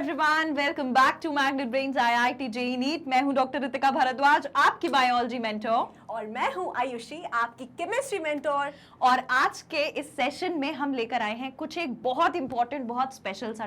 Everyone, welcome back to Magnet Brains IIT JEE NEET. मैं हूं doctor Ritika Bhardwaj, आपकी biology mentor. और मैं हूं आयुषी, आपकी केमिस्ट्री मेंटोर। और आज के इस सेशन में हम लेकर आए हैं कुछ एक बहुत इंपॉर्टेंट, बहुत स्पेशल सा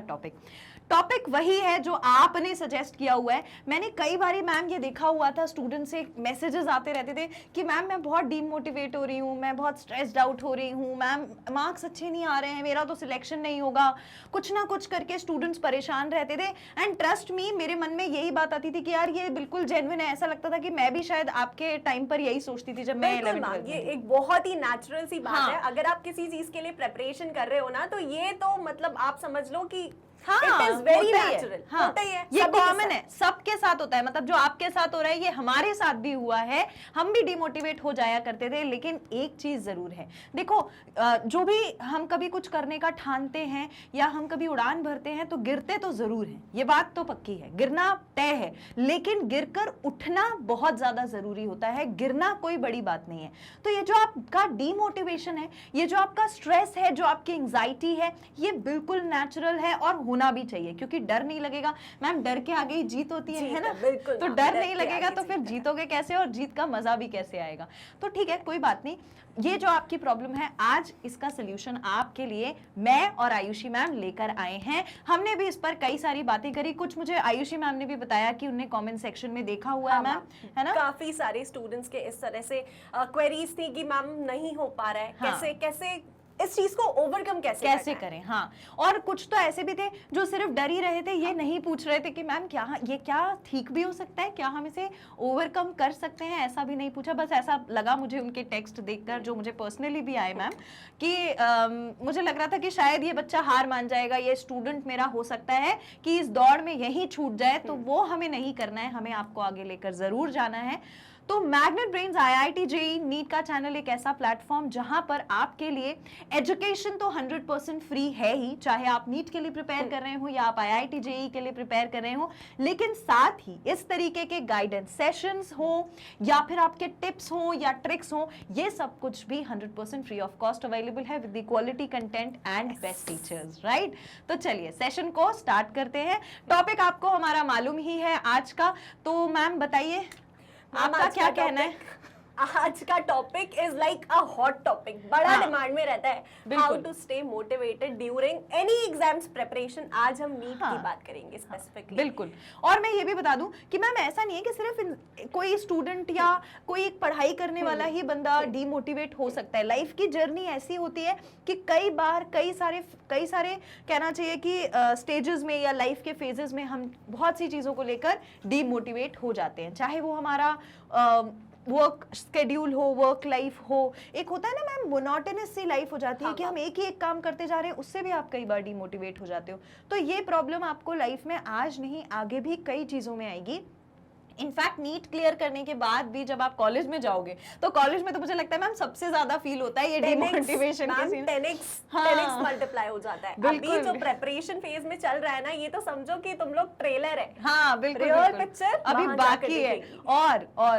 टॉपिक वही है जो आपने सजेस्ट किया हुआ है। मैंने कई बारी मैम ये देखा हुआ था, स्टूडेंट से मैसेजेस आते रहते थे कि मैम मैं बहुत डीमोटिवेट हो रही हूँ, मैं बहुत स्ट्रेस्ड आउट हो रही हूँ, मैम मार्क्स अच्छे नहीं आ रहे हैं, मेरा तो सिलेक्शन नहीं होगा, कुछ ना कुछ करके स्टूडेंट्स परेशान रहते थे। एंड ट्रस्ट मी, मेरे मन में यही बात आती थी कि यार ये बिल्कुल जेन्युइन है। ऐसा लगता था कि मैं भी शायद आपके टाइम पर यही सोचती थी जब मैं 11th ये एक बहुत ही नेचुरल सी बात है। अगर आप किसी चीज के लिए प्रिपरेशन कर रहे हो ना, तो ये तो मतलब आप समझ लो कि हाँ, इट इज वेरी नेचुरल। हाँ, होता ही है, ये कॉमन है, सबके साथ होता है। मतलब जो आपके साथ हो रहा है ये हमारे साथ भी हुआ है, हम भी डिमोटिवेट हो जाया करते थे। लेकिन एक चीज जरूर है, देखो जो भी हम कभी कुछ करने का ठानते हैं या हम कभी उड़ान भरते हैं तो गिरते तो जरूर हैं, ये बात तो पक्की है, गिरना तय है। लेकिन गिरकर उठना बहुत ज्यादा जरूरी होता है, गिरना कोई बड़ी बात नहीं है। तो ये जो आपका डिमोटिवेशन है, ये जो आपका स्ट्रेस है, जो आपकी एंजाइटी है, ये बिल्कुल नेचुरल है और होना भी चाहिए, क्योंकि डर नहीं लगेगा। मैम डर के आगे ही जीत होती है ना? बिल्कुल। तो डर नहीं लगेगा तो फिर जीतोगे कैसे और जीत का मजा भी कैसे आएगा? तो ठीक है, कोई बात नहीं। ये जो आपकी प्रॉब्लम है, आज इसका सोल्यूशन आपके लिए मैं और आयुषी मैम लेकर आए हैं। हमने भी इस पर कई सारी बातें करी, कुछ मुझे आयुषी मैम ने भी बताया कि उन्हें कमेंट सेक्शन में देखा हुआ है मैम, है ना? काफी सारे स्टूडेंट्स के इस तरह से क्वेरीज थी कि मैम नहीं हो पा रहा है, कैसे कैसे इस चीज को ओवरकम कैसे करें। हाँ, और कुछ तो ऐसे भी थे जो सिर्फ डर ही रहे थे, ये नहीं पूछ रहे थे कि मैम क्या ये क्या ठीक भी हो सकता है, क्या हम इसे ओवरकम कर सकते हैं, ऐसा भी नहीं पूछा। बस ऐसा लगा मुझे उनके टेक्स्ट देखकर, जो मुझे पर्सनली भी आए मैम, कि मुझे लग रहा था कि शायद ये बच्चा हार मान जाएगा, ये स्टूडेंट मेरा हो सकता है कि इस दौड़ में यही छूट जाए। तो वो हमें नहीं करना है, हमें आपको आगे लेकर जरूर जाना है। तो Magnet Brains IIT JEE NEET का चैनल एक ऐसा प्लेटफॉर्म जहां पर आपके लिए एजुकेशन तो 100% फ्री है ही, चाहे आप नीट के लिए प्रिपेयर कर रहे हो या आप आईआईटी जेईई के लिए प्रिपेयर कर रहे हो। लेकिन साथ ही इस तरीके के गाइडेंस सेशंस हो या फिर आपके टिप्स हो या ट्रिक्स हो, ये सब कुछ भी 100% फ्री ऑफ कॉस्ट अवेलेबल है with the quality content and best teachers, right? तो चलिए सेशन को स्टार्ट करते हैं। टॉपिक आपको हमारा मालूम ही है आज का, तो मैम बताइए आपका क्या कहना है? आज का topic is like a hot topic, बड़ा डिमांड में रहता है, how to stay motivated during any exams preparation. आज हम नीट की बात करेंगे स्पेसिफिकली। बिल्कुल। और मैं ये भी बता दूं कि मैम ऐसा नहीं है कि सिर्फ कोई स्टूडेंट या कोई एक पढ़ाई करने वाला ही बंदा डीमोटिवेट हो सकता है। लाइफ की जर्नी ऐसी होती है कि कई बार कई सारे कहना चाहिए कि स्टेजेस में या लाइफ के फेजेस में हम बहुत सी चीजों को लेकर डीमोटिवेट हो जाते हैं, चाहे वो हमारा वर्क शेड्यूल हो, वर्क लाइफ हो। एक होता है ना मैम, मोनोटोनस सी लाइफ हो जाती है कि हम एक ही एक काम करते जा रहे हैं, उससे भी आप कई बार डिमोटिवेट हो जाते हो। तो ये प्रॉब्लम आपको लाइफ में आज नहीं, आगे भी कई चीजों में आएगी। इनफैक्ट नीट क्लियर करने के बाद भी जब आप कॉलेज में जाओगे, तो कॉलेज में तो मुझे लगता है मैम सबसे ज्यादा फील होता है ये डिमोटिवेशन के सीन। 10x मल्टीप्लाई हो जाता है। अभी जो प्रिपरेशन फेज में चल रहा है ना, ये तो समझो कि तुम लोग ट्रेलर है। हाँ बिल्कुल, रियल पिक्चर अभी बाकी है।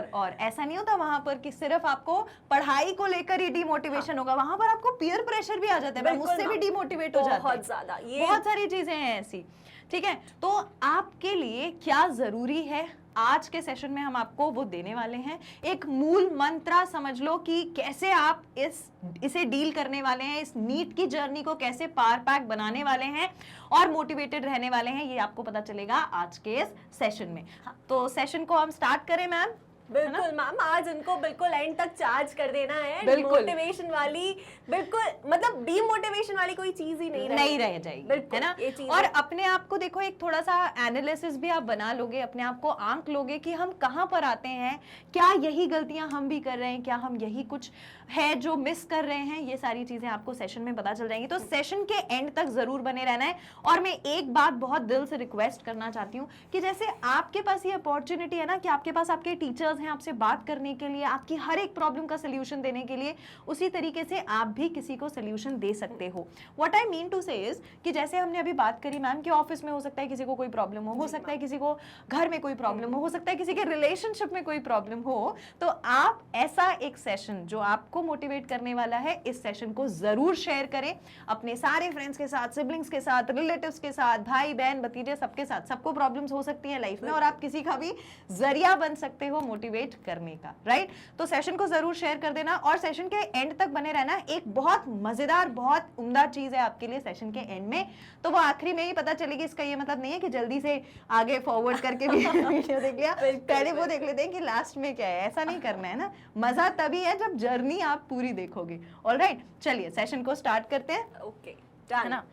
और ऐसा नहीं होता वहां पर कि सिर्फ आपको पढ़ाई को लेकर ही डिमोटिवेशन होगा, वहां पर आपको पीयर प्रेशर भी आ जाता है, उससे भी डिमोटिवेट हो जाते हैं बहुत ज्यादा। बहुत सारी चीजें हैं ऐसी, ठीक है? तो आपके लिए क्या जरूरी है, आज के सेशन में हम आपको वो देने वाले हैं। एक मूल मंत्र समझ लो कि कैसे आप इसे डील करने वाले हैं, इस नीट की जर्नी को कैसे पार पैक बनाने वाले हैं और मोटिवेटेड रहने वाले हैं, ये आपको पता चलेगा आज के इस सेशन में। तो सेशन को हम स्टार्ट करें मैम? बिल्कुल मैम, आज इनको बिल्कुल एंड तक चार्ज कर देना है। मोटिवेशन वाली, बिल्कुल मतलब डीमोटिवेशन वाली कोई चीज ही नहीं रह जाएगी, है ना? और अपने आप को देखो, एक थोड़ा सा एनालिसिस भी आप बना लोगे, अपने आप को आंक लोगे कि हम कहां पर आते हैं, क्या यही गलतियां हम भी कर रहे हैं, क्या हम यही कुछ है जो मिस कर रहे हैं। ये सारी चीजें आपको सेशन में पता चल जाएंगी, तो सेशन के एंड तक जरूर बने रहना है। और मैं एक बात बहुत दिल से रिक्वेस्ट करना चाहती हूँ कि जैसे आपके पास ये अपॉर्चुनिटी है ना कि आपके पास आपके टीचर्स टीचर्स हैं आपसे बात करने के लिए, आपकी हर एक प्रॉब्लम का सोल्यूशन देने के लिए, उसी तरीके से आप भी किसी को सोल्यूशन दे सकते हो। व्हाट आई मीन टू से इज कि जैसे हमने अभी बात करी मैम कि ऑफिस में हो सकता है किसी को कोई प्रॉब्लम हो सकता है किसी को घर में कोई प्रॉब्लम हो सकता है किसी के रिलेशनशिप में कोई प्रॉब्लम हो, तो आप ऐसा एक सेशन जो आपको मोटिवेट करने वाला है, इस सेशन को जरूर शेयर करें अपने सारे फ्रेंड्स के साथ, सिबलिंग्स के साथ, रिलेटिव्स के साथ, भाई बहन भतीजे सबके साथ। सबको प्रॉब्लम्स हो सकती है लाइफ में और आप किसी का भी जरिया बन सकते हो मोटिवेट करने का, राइट? तो सेशन को जरूर शेयर कर देना और सेशन के एंड तक बने रहना। एक बहुत मजेदार, बहुत उम्दा चीज है आपके लिए सेशन के एंड में, तो वो आखिरी में ही पता चलेगी। इसका ये मतलब नहीं है कि जल्दी से आगे फॉरवर्ड करके भी वीडियो देख लिया, पहले वो देख लेते हैं कि लास्ट में क्या है। ऐसा नहीं करना है ना, मजा तभी है जब जर्नी आप पूरी देखोगे। ऑलराइट, चलिए सेशन को स्टार्ट करते हैं। ओके, है ना?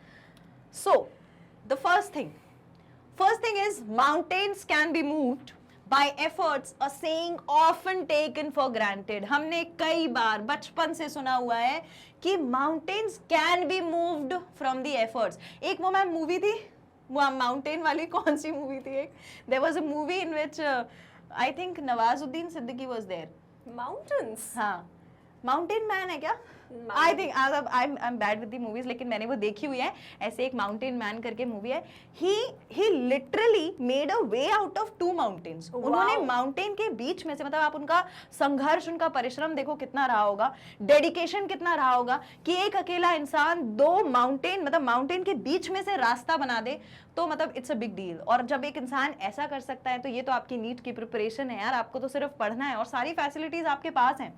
सो the first thing is mountains can be moved by efforts, a saying often taken for granted. हमने कई बार बचपन से सुना हुआ है कि mountains can be moved from the efforts. एक वो मैम मूवी थी, वो माउंटेन वाली, कौन सी मूवी थी एक? There was a movie in which I think Nawazuddin Siddiqui was there. Mountains. हाँ, माउंटेन मैन है क्या? I think I am bad with the movies, लेकिन मैंने वो देखी हुई है। ऐसे एक माउंटेन मैन करके मूवी है, he literally made a way out of 2 mountains. उन्होंने माउंटेन के बीच में से, मतलब आप उनका संघर्ष, उनका परिश्रम देखो कितना रहा होगा, डेडिकेशन कितना रहा होगा कि एक अकेला इंसान 2 माउंटेन, मतलब माउंटेन के बीच में से रास्ता बना दे, तो मतलब इट्स अ बिग डील। और जब एक इंसान ऐसा कर सकता है तो ये तो आपकी नीट की प्रिपरेशन है यार। आपको तो सिर्फ पढ़ना है और सारी फैसिलिटीज आपके पास हैं।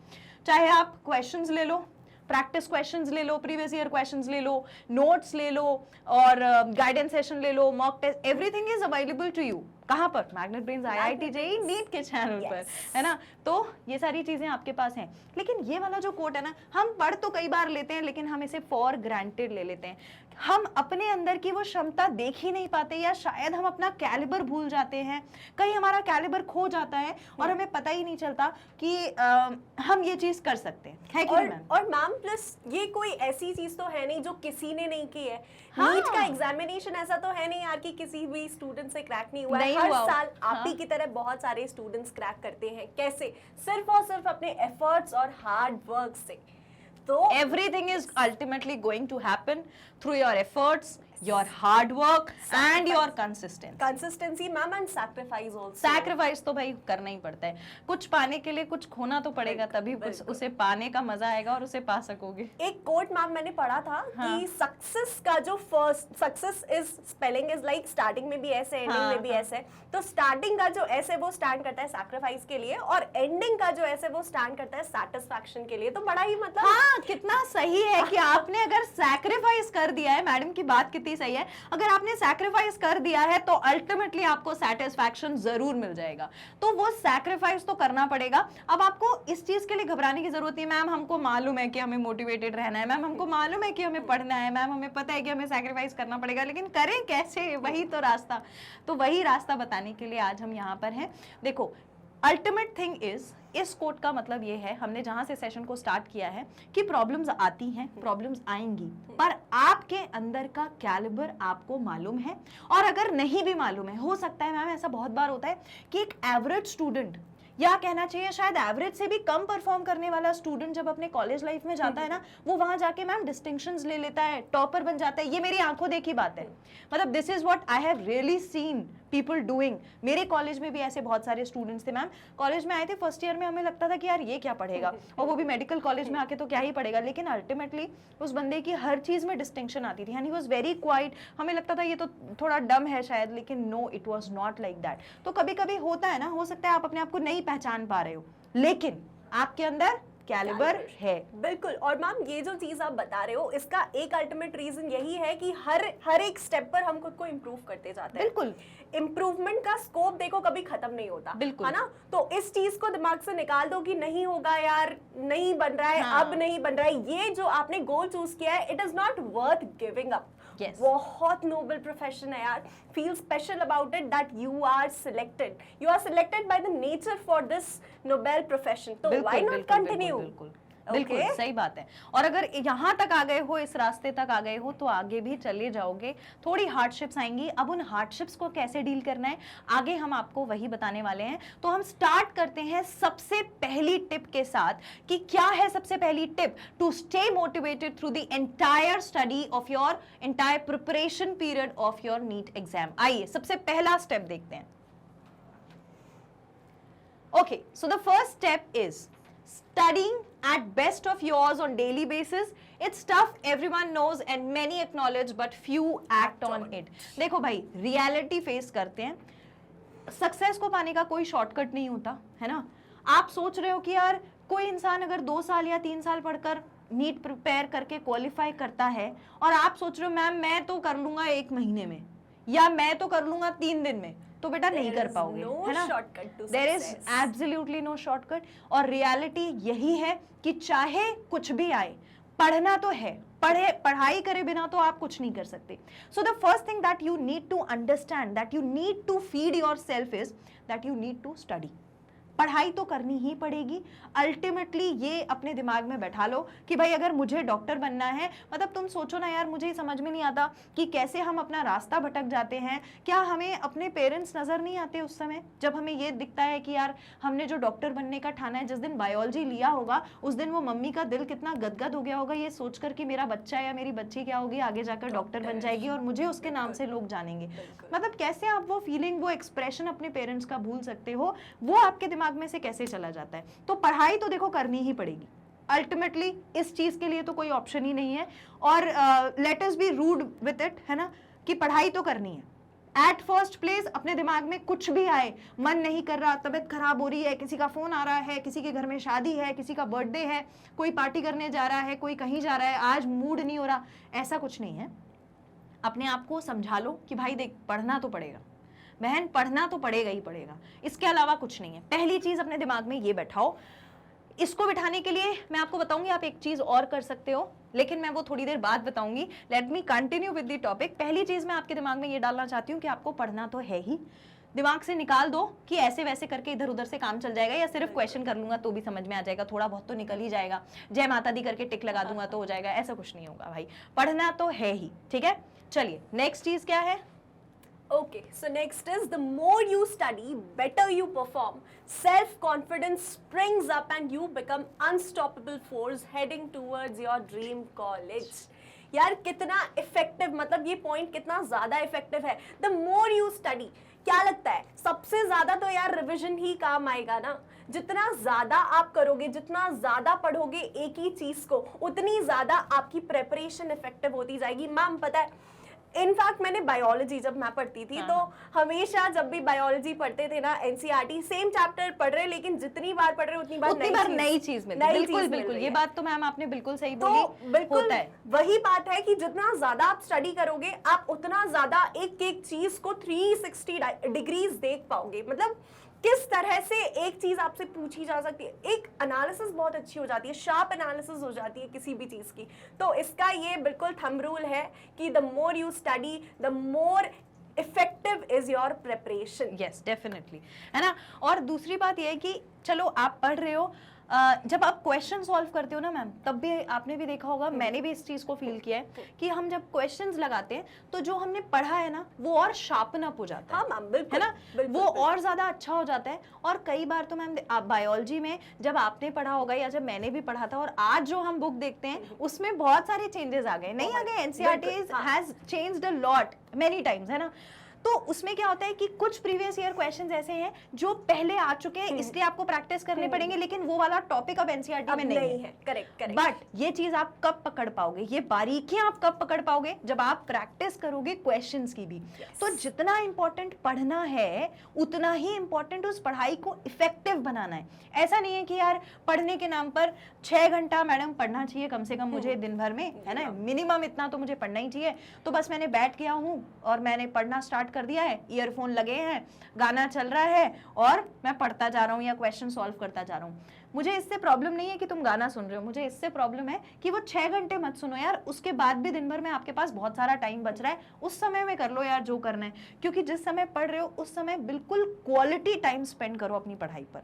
चाहे आप क्वेश्चंस ले लो, प्रैक्टिस क्वेश्चंस ले लो, प्रीवियस ईयर क्वेश्चंस ले लो, नोट्स ले लो और गाइडेंस सेशन ले लो, mock test, everything is available to you. कहाँ पर? Magnet brains IIT JEE NEET के चैनल पर, है ना? तो ये सारी चीजें आपके पास हैं। लेकिन ये वाला जो कोट है ना, हम पढ़ तो कई बार लेते हैं लेकिन हम इसे फॉर ग्रांटेड ले लेते हैं। हम अपने अंदर की वो क्षमता देख ही नहीं पाते, या शायद हम अपना कैलिबर भूल जाते हैं, कहीं हमारा कैलिबर खो जाता है और हमें पता ही नहीं चलता कि हम ये चीज कर सकते हैं, है कि नहीं? और मैम प्लस ये कोई ऐसी चीज तो है नहीं जो किसी ने नहीं की है। हाँ। नीट का एग्जामिनेशन ऐसा तो है नहीं यार कि किसी भी स्टूडेंट से क्रैक नहीं हुआ है। हर साल आप ही की तरह बहुत सारे स्टूडेंट्स क्रैक करते हैं। कैसे? सिर्फ और सिर्फ अपने एफर्ट्स और हार्ड वर्क से। तो everything is ultimately going to happen through your efforts, your hard work and your consistency ma'am, and sacrifice also. Sacrifice तो भाई करना ही पड़ता है। कुछ पाने के लिए कुछ खोना तो पड़ेगा, तभी कुछ उसे पाने का मजा आएगा और उसे पा सकोगे। एक कोट मैम मैंने पढ़ा था कि सक्सेस का जो first, success is spelling is like starting में भी ऐसे, एंडिंग में भी ऐसे। तो स्टार्टिंग का जो ऐसे वो स्टैंड करता है सैक्रिफाइस के लिए, और एंडिंग का जो ऐसे वो स्टैंड करता है सैटिस्फैक्शन के लिए। तो बड़ा ही मतलब हाँ, कितना सही है कि आपने अगर सैक्रिफाइस कर दिया है, मैडम की बात कितनी सही है, अगर आपने सैक्रिफाइस कर दिया है तो अल्टीमेटली आपको सैटिस्फैक्शन जरूर मिल जाएगा। तो वो सैक्रिफाइस तो करना पड़ेगा। अब आपको इस चीज के लिए घबराने की जरूरत नहीं। मैम हमको मालूम है कि हमें मोटिवेटेड रहना है, मैम हमको मालूम है कि हमें पढ़ना है, मैम हमें पता है कि हमें सैक्रिफाइस करना पड़ेगा, लेकिन करें कैसे? वही तो रास्ता, तो वही रास्ता बताने के लिए आज हम यहाँ पर हैं। देखो, अल्टीमेट थिंग इज, इस कोट का मतलब ये है, हमने जहां से सेशन को स्टार्ट किया है कि प्रॉब्लम्स आती हैं, प्रॉब्लम्स आएंगी, पर आपके अंदर का कैलिबर आपको मालूम है। और अगर नहीं भी मालूम है, हो सकता है मैम ऐसा बहुत बार होता है कि एक एवरेज स्टूडेंट, या कहना चाहिए शायद एवरेज से भी कम परफॉर्म करने वाला स्टूडेंट जब अपने कॉलेज लाइफ में जाता है ना, वो वहां जाके मैम डिस्टिंक्शंस ले लेता है, टॉपर बन जाता है। ये मेरी आंखों देखी बात है, मतलब this is what I have really seen people doing. मेरे कॉलेज में भी ऐसे बहुत सारे स्टूडेंट्स थे मैम। कॉलेज में आए थे, फर्स्ट ईयर में हमें लगता था कि यार ये क्या पढ़ेगा, और वो भी मेडिकल कॉलेज में आके तो क्या ही पढ़ेगा, लेकिन अल्टीमेटली उस बंदे की हर चीज में डिस्टिंक्शन आती थी and he was very quite. हमें लगता था ये तो थोड़ा डम है शायद, लेकिन no, it was not like that. तो कभी कभी होता है ना, हो सकता है आप अपने आप को नहीं पहचान पा रहे हो, लेकिन आपके अंदर कैलिबर है। बिल्कुल। और मैम ये जो चीज आप बता रहे हो, इसका एक अल्टीमेट रीजन यही है कि हर एक स्टेप पर हम खुद को इम्प्रूव करते जाते हैं। बिल्कुल, इम्प्रूवमेंट का स्कोप देखो कभी खत्म नहीं होता, बिल्कुल, है ना? तो इस चीज को दिमाग से निकाल दो कि नहीं होगा यार, नहीं बन रहा है, हाँ। अब नहीं बन रहा है। ये जो आपने गोल चूज किया है, it is not worth giving up. Yes. बहुत नोबल प्रोफेशन है यार। Feel special about it that you are selected, you are selected by the nature for this noble profession. तो व्हाई नॉट कंटिन्यू? बिल्कुल सही बात है। और अगर यहाँ तक आ गए हो, इस रास्ते तक आ गए हो, तो आगे भी चले जाओगे। थोड़ी हार्डशिप्स आएंगी, अब उन हार्डशिप्स को कैसे डील करना है आगे हम आपको वही बताने वाले हैं। तो हम स्टार्ट करते हैं सबसे पहली टिप के साथ कि क्या है सबसे पहली tip to stay motivated through the entire study of your entire preparation period of your NEET exam. आइए सबसे पहला स्टेप देखते हैं। Okay, so the first step is studying at best of yours on daily basis. It's tough, everyone knows and many acknowledge, but few act on it. देखो भाई, reality face करते हैं। Success को पाने का कोई शॉर्टकट नहीं होता, है ना। आप सोच रहे हो कि यार कोई इंसान अगर 2 साल या 3 साल पढ़कर नीट प्रिपेयर करके क्वालिफाई करता है और आप सोच रहे हो मैम मैं तो कर लूंगा 1 महीने में या मैं तो कर लूंगा 3 दिन में, तो बेटा नहीं कर पाओगे, है ना। There is absolutely no shortcut. और रियलिटी यही है कि चाहे कुछ भी आए, पढ़ना तो है, पढ़ाई करे बिना तो आप कुछ नहीं कर सकते। So the first thing that you need to understand, that you need to feed yourself is that you need to study. पढ़ाई तो करनी ही पड़ेगी। अल्टीमेटली ये अपने दिमाग में बैठा लो कि भाई अगर मुझे डॉक्टर बनना है, मतलब तुम सोचो ना यार, मुझे समझ में नहीं आता कि कैसे हम अपना रास्ता भटक जाते हैं। क्या हमें अपने पेरेंट्स नजर नहीं आते उस समय जब हमें ये दिखता है कि यार हमने जो डॉक्टर बनने का ठाना है, जिस दिन बायोलॉजी लिया होगा उस दिन वो मम्मी का दिल कितना गदगद हो गया होगा ये सोचकर कि मेरा बच्चा या मेरी बच्ची क्या होगी, आगे जाकर डॉक्टर बन जाएगी और मुझे उसके नाम से लोग जानेंगे। मतलब कैसे आप वो फीलिंग, वो एक्सप्रेशन अपने पेरेंट्स का भूल सकते हो, वो आपके दिमाग में से कैसे चला जाता है। तो पढ़ाई तो देखो करनी ही पड़ेगी अल्टीमेटली, इस चीज के लिए तो कोई ऑप्शन ही नहीं है। और let us be rude with it, है ना, कि पढ़ाई तो करनी है। एट फर्स्ट प्लेस अपने दिमाग में कुछ भी आए, मन नहीं कर रहा, तबीयत खराब हो रही है, किसी का फोन आ रहा है, किसी के घर में शादी है, किसी का बर्थडे है, कोई पार्टी करने जा रहा है, कोई कहीं जा रहा है, आज मूड नहीं हो रहा, ऐसा कुछ नहीं है। अपने आप को समझा लो कि भाई देख पढ़ना तो पड़ेगा बहन, पढ़ना तो पड़ेगा ही पड़ेगा, इसके अलावा कुछ नहीं है। पहली चीज अपने दिमाग में ये बैठाओ। इसको बिठाने के लिए मैं आपको बताऊंगी आप एक चीज और कर सकते हो, लेकिन मैं वो थोड़ी देर बाद बताऊंगी। Let me continue with the topic. पहली चीज मैं आपके दिमाग में ये डालना चाहती हूँ कि आपको पढ़ना तो है ही। दिमाग से निकाल दो कि ऐसे वैसे करके इधर उधर से काम चल जाएगा या सिर्फ क्वेश्चन कर लूंगा तो भी समझ में आ जाएगा, थोड़ा बहुत तो निकल ही जाएगा, जय माता दी करके टिक लगा दूंगा तो हो जाएगा, ऐसा कुछ नहीं होगा भाई। पढ़ना तो है ही, ठीक है। चलिए नेक्स्ट चीज क्या है। Okay, so next is the more you study, better you perform. Self-confidence springs up and you become unstoppable force heading towards your dream college. यार कितना इफेक्टिव, मतलब ये पॉइंट कितना ज्यादा इफेक्टिव है। The more you study, क्या लगता है सबसे ज्यादा तो यार रिविजन ही काम आएगा ना। जितना ज्यादा आप करोगे, जितना ज्यादा पढ़ोगे एक ही चीज को, उतनी ज्यादा आपकी प्रेपरेशन इफेक्टिव होती जाएगी। मैम पता है इनफैक्ट मैंने बायोलॉजी जब मैं पढ़ती थी तो हमेशा जब भी बायोलॉजी पढ़ते थे ना, एनसीईआरटी सेम चैप्टर पढ़ रहे, लेकिन जितनी बार पढ़ रहे उतनी बार नई चीज मिल रही है। बिल्कुल बिल्कुल, ये बात तो मैम आपने बिल्कुल सही तो बोली। बिल्कुल वही बात है कि जितना ज्यादा आप स्टडी करोगे आप उतना ज्यादा एक एक चीज को 360 डिग्रीज देख पाओगे। मतलब किस तरह से एक चीज आपसे पूछी जा सकती है, एक एनालिसिस बहुत अच्छी हो जाती है, शार्प एनालिसिस हो जाती है किसी भी चीज की। तो इसका ये बिल्कुल थंब रूल है कि the more you study the more effective is your preparation. Yes definitely, है ना। और दूसरी बात ये है कि चलो आप पढ़ रहे हो, जब आप क्वेश्चन सॉल्व करते हो ना मैम, तब भी आपने भी देखा होगा, मैंने भी इस चीज को फील किया है कि हम जब क्वेश्चंस लगाते हैं तो जो हमने पढ़ा है ना वो और शार्पन अप हो जाता है। हाँ मैम बिल्कुल, है ना, वो और ज्यादा अच्छा हो जाता है। और कई बार तो मैम आप बायोलॉजी में जब आपने पढ़ा होगा या जब मैंने भी पढ़ा था और आज जो हम बुक देखते हैं उसमें बहुत सारे चेंजेस आ गए, नहीं आ गए, NCERT has changed a lot many times, है ना। तो उसमें क्या होता है कि कुछ प्रीवियस ईयर क्वेश्चंस ऐसे हैं जो पहले आ चुके हैं, इसलिए आपको प्रैक्टिस करने पड़ेंगे, लेकिन वो वाला टॉपिक अब एनसीईआरटी में नहीं है। Correct correct. बट ये चीज आप कब पकड़ पाओगे, ये बारीकियां आप कब पकड़ पाओगे, जब आप प्रैक्टिस करोगे क्वेश्चंस की भी। तो जितना इंपॉर्टेंट पढ़ना है उतना ही इंपॉर्टेंट उस पढ़ाई को इफेक्टिव बनाना है। ऐसा नहीं है कि यार पढ़ने के नाम पर 6 घंटा मैडम पढ़ना चाहिए कम से कम मुझे दिन भर में, है ना, मिनिमम इतना तो मुझे पढ़ना ही चाहिए। तो बस मैंने बैठ गया हूँ और मैंने पढ़ना स्टार्ट कर दिया है, ईयरफोन लगे हैं, गाना चल रहा है और मैं पढ़ता जा रहा हूँ या क्वेश्चन सॉल्व करता जा रहा हूँ। मुझे इससे प्रॉब्लम नहीं है कि तुम गाना सुन रहे हो, मुझे इससे प्रॉब्लम है कि वो 6 घंटे मत सुनो यार, उसके बाद भी दिन भर में आपके पास बहुत सारा टाइम बच रहा है, उस समय में कर लो यार जो करना है, क्योंकि जिस समय पढ़ रहे हो उस समय बिल्कुल क्वालिटी टाइम स्पेंड करो अपनी पढ़ाई पर,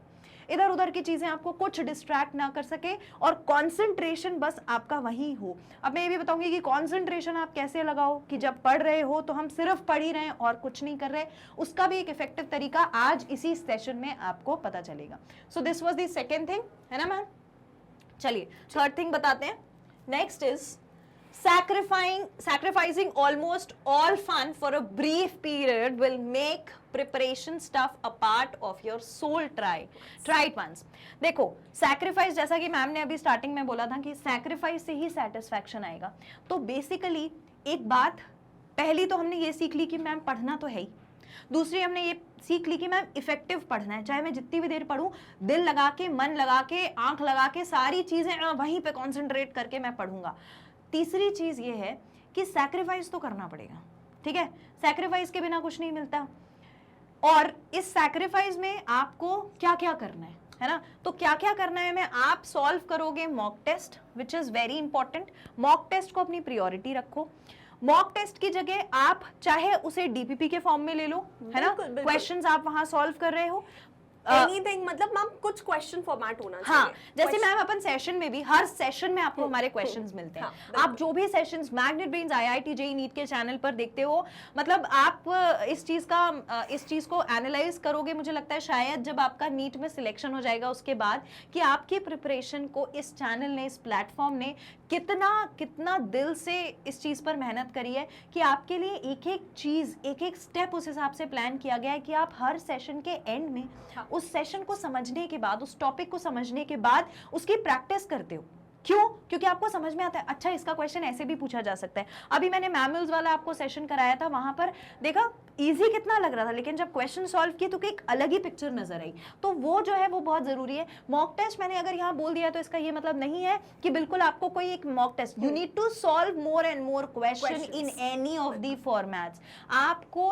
इधर उधर की चीजें आपको कुछ डिस्ट्रैक्ट ना कर सके और कंसंट्रेशन बस आपका वहीं हो। अब मैं ये भी बताऊंगी कि कंसंट्रेशन आप कैसे लगाओ कि जब पढ़ रहे हो तो हम सिर्फ पढ़ ही रहे हैं और कुछ नहीं कर रहे, उसका भी एक इफेक्टिव तरीका आज इसी सेशन में आपको पता चलेगा। So this was the second thing, है ना मैम। चलिए थर्ड थिंग बताते हैं। Next is sacrificing almost all fun for a brief period will make preparation stuff a part of your soul. Try it once. देखो sacrifice, जैसा कि ma'am ने अभी स्टार्टिंग में बोला था कि सैक्रिफाइस से ही सेटिस्फैक्शन आएगा, तो बेसिकली एक बात पहली तो हमने ये सीख ली कि मैम पढ़ना तो है ही, दूसरी हमने ये सीख ली कि मैम इफेक्टिव पढ़ना है, चाहे मैं जितनी भी देर पढूं, दिल लगा के, मन लगा के, आंख लगा के, सारी चीजें वहीं पे कॉन्सेंट्रेट करके मैं पढ़ूंगा। तीसरी चीज ये है कि सैक्रिफाइस तो करना पड़ेगा, ठीक है, सैक्रिफाइस के बिना कुछ नहीं मिलता। और इस सैक्रिफाइस में आपको क्या क्या करना है ना, तो क्या क्या करना है, मैं आप सॉल्व करोगे mock test, which is very important. Mock test को अपनी प्रियोरिटी रखो। मॉक टेस्ट की जगह आप चाहे उसे डीपीपी के फॉर्म में ले लो, है ना, क्वेश्चंस आप वहां सॉल्व कर रहे हो, एनीथिंग, मतलब मैम कुछ क्वेश्चन फॉर्मेट होना चाहिए। हाँ, जैसे मैम अपन सेशन में भी, हर सेशन में आपको हमारे क्वेश्चंस मिलते हैं। आप जो भी sessions Magnet Brains, IIT JEE NEET के चैनल पर देखते हो, मतलब आप इस चीज को एनालाइज करोगे, मुझे लगता है शायद जब आपका नीट में सिलेक्शन हो जाएगा उसके बाद, कि आपकी प्रिपरेशन को इस चैनल ने, इस प्लेटफॉर्म ने कितना दिल से इस चीज पर मेहनत करी है कि आपके लिए एक एक चीज, एक एक स्टेप उस हिसाब से प्लान किया गया है कि आप हर सेशन के एंड में उस सेशन को समझने के बाद, उस टॉपिक को समझने के बाद उसकी प्रैक्टिस करते हो। क्यों? क्योंकि आपको समझ में आता है, अच्छा इसका क्वेश्चन ऐसे भी पूछा जा सकता है। अभी मैंने मैमल्स वाला आपको सेशन कराया था, वहां पर देखा इजी कितना लग रहा था, लेकिन जब क्वेश्चन सॉल्व किए तो एक अलग ही पिक्चर नजर आई। तो वो जो है वो बहुत जरूरी है। मॉक टेस्ट मैंने अगर यहाँ बोल दिया तो इसका ये मतलब नहीं है कि बिल्कुल आपको कोई एक mock test, you need to solve more and more question in any of the formats. आपको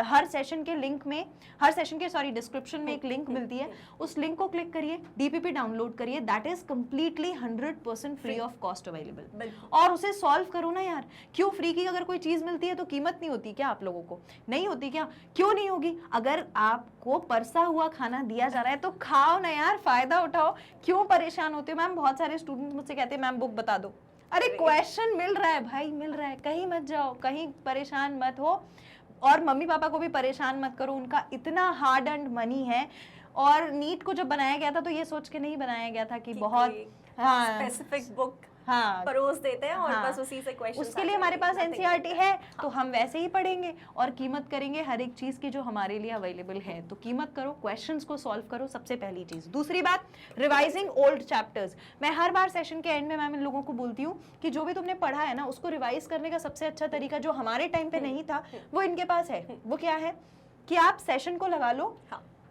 हर सेशन के लिंक में, हर सेशन के डिस्क्रिप्शन में एक लिंक मिलती है, उस लिंक को क्लिक करिए, डीपीपी डाउनलोड करिए, that is completely 100% free of cost available, और उसे सॉल्व करो ना यार। क्यों? फ्री की अगर कोई चीज मिलती है तो कीमत नहीं होती क्या आप लोगों को? नहीं होती क्या? क्यों नहीं होगी? अगर आपको परसा हुआ खाना दिया जा रहा है तो खाओ ना यार, फायदा उठाओ। क्यों परेशान होते हो? मैम बहुत सारे स्टूडेंट मुझसे कहते हैं मैम बुक बता दो। अरे क्वेश्चन मिल रहा है भाई, मिल रहा है, कहीं मत जाओ, कहीं परेशान मत हो। और मम्मी पापा को भी परेशान मत करो, उनका इतना हार्ड अर्न्ड मनी है। और नीट को जब बनाया गया था तो ये सोच के नहीं बनाया गया था कि बहुत स्पेसिफिक बुक परोस देते हैं और बस उसी से क्वेश्चन, उसके लिए हमारे पास एनसीईआरटी है तो हम वैसे ही पढ़ेंगे और कीमत करेंगे हर एक चीज की जो हमारे लिए अवेलेबल है। तो कीमत करो, क्वेश्चंस को सॉल्व करो, सबसे पहली चीज। दूसरी बात, रिवाइजिंग ओल्ड चैप्टर्स। मैं हर बार सेशन के एंड में मैम इन लोगों को बोलती हूँ कि जो भी तुमने पढ़ा है ना, उसको रिवाइज करने का सबसे अच्छा तरीका जो हमारे टाइम पे नहीं था वो इनके पास है। वो क्या है कि आप सेशन को लगा लो